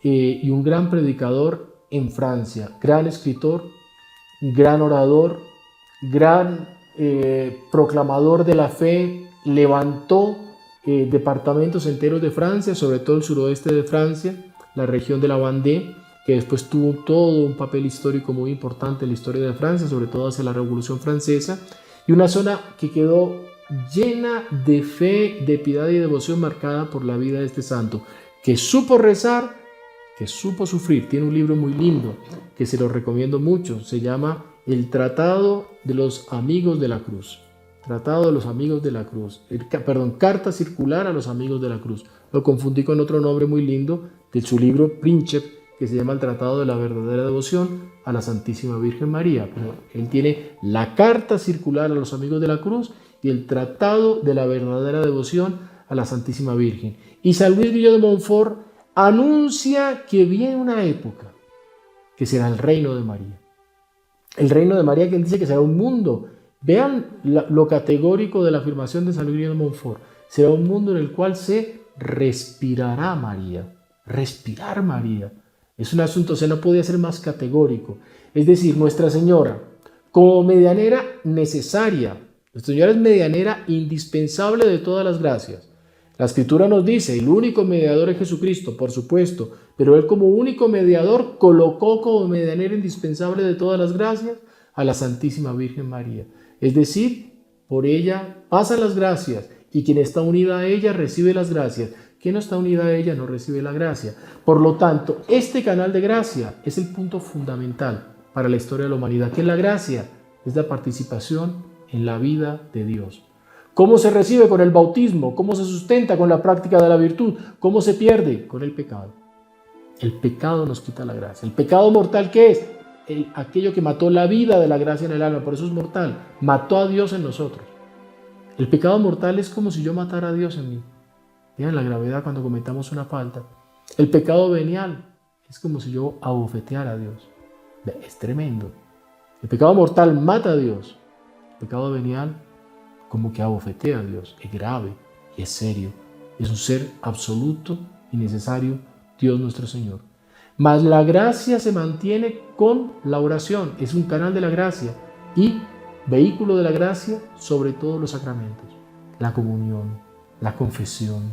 y un gran predicador en Francia, gran escritor, gran orador, gran proclamador de la fe, levantó departamentos enteros de Francia, sobre todo el suroeste de Francia, la región de la Vendée, que después tuvo todo un papel histórico muy importante en la historia de Francia, sobre todo hacia la Revolución Francesa, y una zona que quedó llena de fe, de piedad y devoción marcada por la vida de este santo, que supo rezar, que supo sufrir. Tiene un libro muy lindo que se lo recomiendo mucho, se llama El Tratado de los Amigos de la Cruz. Tratado de los Amigos de la Cruz, Carta Circular a los Amigos de la Cruz. Lo confundí con otro nombre muy lindo de su libro Princeps, que se llama El Tratado de la Verdadera Devoción a la Santísima Virgen María. Pero él tiene la Carta Circular a los Amigos de la Cruz y el Tratado de la Verdadera Devoción a la Santísima Virgen. Y San Luis Grignon de Montfort anuncia que viene una época que será el reino de María. El reino de María, que él dice que será un mundo. Vean lo categórico de la afirmación de San Luis Grignon de Montfort. Será un mundo en el cual se respirará María. Respirar María. Es un asunto, o sea, no podía ser más categórico. Es decir, Nuestra Señora, como medianera necesaria, Nuestra Señora es medianera indispensable de todas las gracias. La Escritura nos dice, el único mediador es Jesucristo, por supuesto, pero Él como único mediador colocó como medianera indispensable de todas las gracias a la Santísima Virgen María. Es decir, por ella pasan las gracias y quien está unida a ella recibe las gracias. Quien no está unida a ella no recibe la gracia. Por lo tanto, este canal de gracia es el punto fundamental para la historia de la humanidad. ¿Qué es la gracia? Es la participación en la vida de Dios. ¿Cómo se recibe? Con el bautismo. ¿Cómo se sustenta? Con la práctica de la virtud. ¿Cómo se pierde? Con el pecado. El pecado nos quita la gracia. ¿El pecado mortal qué es? Aquello que mató la vida de la gracia en el alma, por eso es mortal. Mató a Dios en nosotros. El pecado mortal es como si yo matara a Dios en mí. Vean la gravedad cuando cometamos una falta. El pecado venial es como si yo abofeteara a Dios. Es tremendo. El pecado mortal mata a Dios. El pecado venial como que abofetea a Dios. Es grave y es serio. Es un ser absoluto y necesario, Dios nuestro Señor. Mas la gracia se mantiene con la oración, es un canal de la gracia y vehículo de la gracia sobre todos los sacramentos. La comunión, la confesión,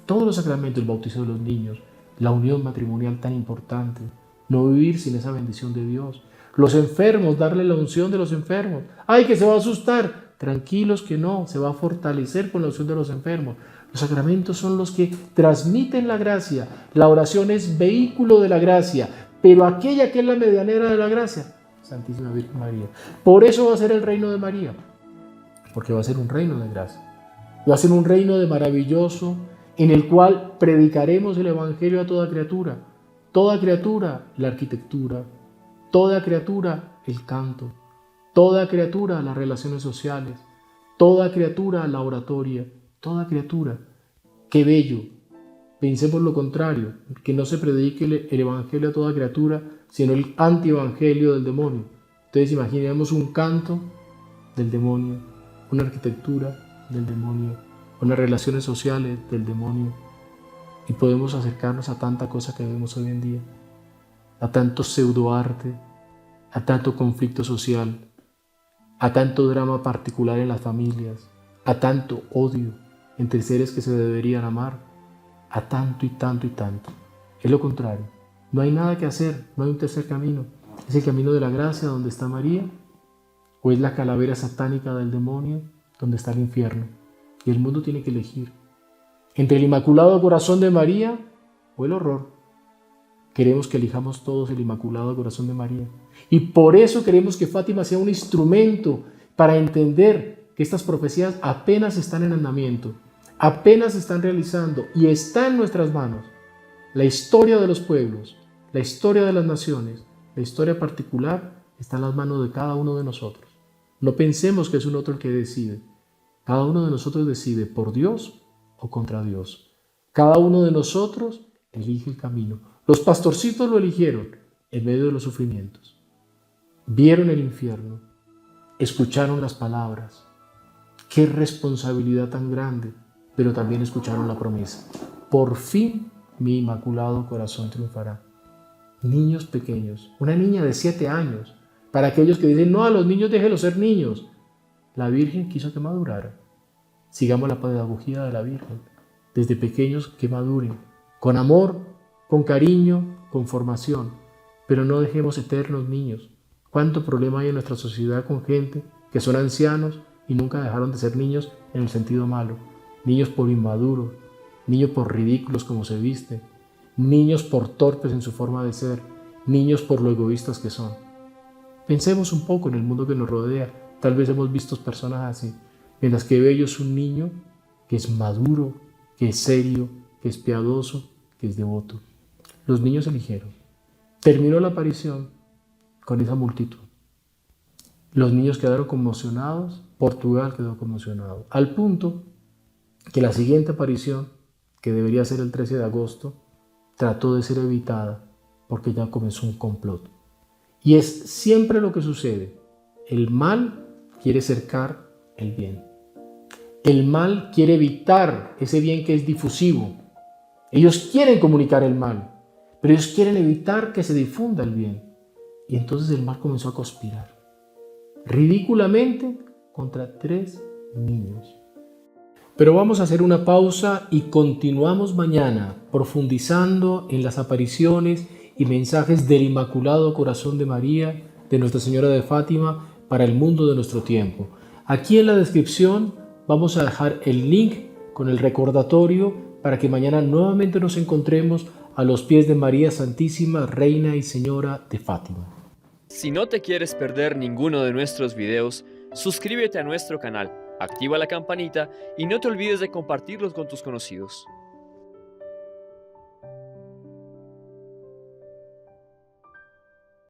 todos los sacramentos, el bautizo de los niños, la unión matrimonial tan importante, no vivir sin esa bendición de Dios. Los enfermos, darle la unción de los enfermos. ¡Ay, que se va a asustar! Tranquilos que no, se va a fortalecer con la unción de los enfermos. Los sacramentos son los que transmiten la gracia. La oración es vehículo de la gracia, pero aquella que es la medianera de la gracia, Santísima Virgen María. Por eso va a ser el reino de María, porque va a ser un reino de gracia. Va a ser un reino de maravilloso en el cual predicaremos el Evangelio a toda criatura. Toda criatura, la arquitectura. Toda criatura, el canto. Toda criatura, las relaciones sociales. Toda criatura, la oratoria. Toda criatura. ¡Qué bello! Pensemos lo contrario, que no se predique el Evangelio a toda criatura, sino el antievangelio del demonio. Entonces imaginemos un canto del demonio, una arquitectura del demonio, unas relaciones sociales del demonio, y podemos acercarnos a tanta cosa que vemos hoy en día, a tanto pseudoarte, a tanto conflicto social, a tanto drama particular en las familias, a tanto odio entre seres que se deberían amar, a tanto y tanto y tanto. Es lo contrario. No hay nada que hacer, no hay un tercer camino. ¿Es el camino de la gracia donde está María? ¿O es la calavera satánica del demonio donde está el infierno? Y el mundo tiene que elegir entre el Inmaculado Corazón de María o el horror. Queremos que elijamos todos el Inmaculado Corazón de María. Y por eso queremos que Fátima sea un instrumento para entender que estas profecías apenas están en andamiento, apenas se están realizando y está en nuestras manos. La historia de los pueblos, la historia de las naciones, la historia particular está en las manos de cada uno de nosotros. No pensemos que es un otro el que decide. Cada uno de nosotros decide por Dios o contra Dios. Cada uno de nosotros elige el camino. Los pastorcitos lo eligieron en medio de los sufrimientos. Vieron el infierno, escucharon las palabras. Qué responsabilidad tan grande, pero también escucharon la promesa. Por fin mi Inmaculado Corazón triunfará. Niños pequeños, una niña de 7 años, para aquellos que dicen, no, a los niños déjenlos ser niños. La Virgen quiso que madurara. Sigamos la pedagogía de la Virgen, desde pequeños que maduren, con amor, con cariño, con formación, pero no dejemos eternos niños. ¿Cuánto problema hay en nuestra sociedad con gente que son ancianos y nunca dejaron de ser niños en el sentido malo? Niños por inmaduros, niños por ridículos como se visten, niños por torpes en su forma de ser, niños por lo egoístas que son. Pensemos un poco en el mundo que nos rodea. Tal vez hemos visto personas así, en las que bello es un niño que es maduro, que es serio, que es piadoso, que es devoto. Los niños eligieron. Terminó la aparición con esa multitud. Los niños quedaron conmocionados, Portugal quedó conmocionado, al punto que la siguiente aparición, que debería ser el 13 de agosto, trató de ser evitada porque ya comenzó un complot. Y es siempre lo que sucede. El mal quiere cercar el bien. El mal quiere evitar ese bien que es difusivo. Ellos quieren comunicar el mal, pero ellos quieren evitar que se difunda el bien. Y entonces el mal comenzó a conspirar, ridículamente, contra 3 niños. Pero vamos a hacer una pausa y continuamos mañana profundizando en las apariciones y mensajes del Inmaculado Corazón de María, de Nuestra Señora de Fátima, para el mundo de nuestro tiempo. Aquí en la descripción vamos a dejar el link con el recordatorio para que mañana nuevamente nos encontremos a los pies de María Santísima, Reina y Señora de Fátima. Si no te quieres perder ninguno de nuestros videos, suscríbete a nuestro canal, activa la campanita y no te olvides de compartirlos con tus conocidos.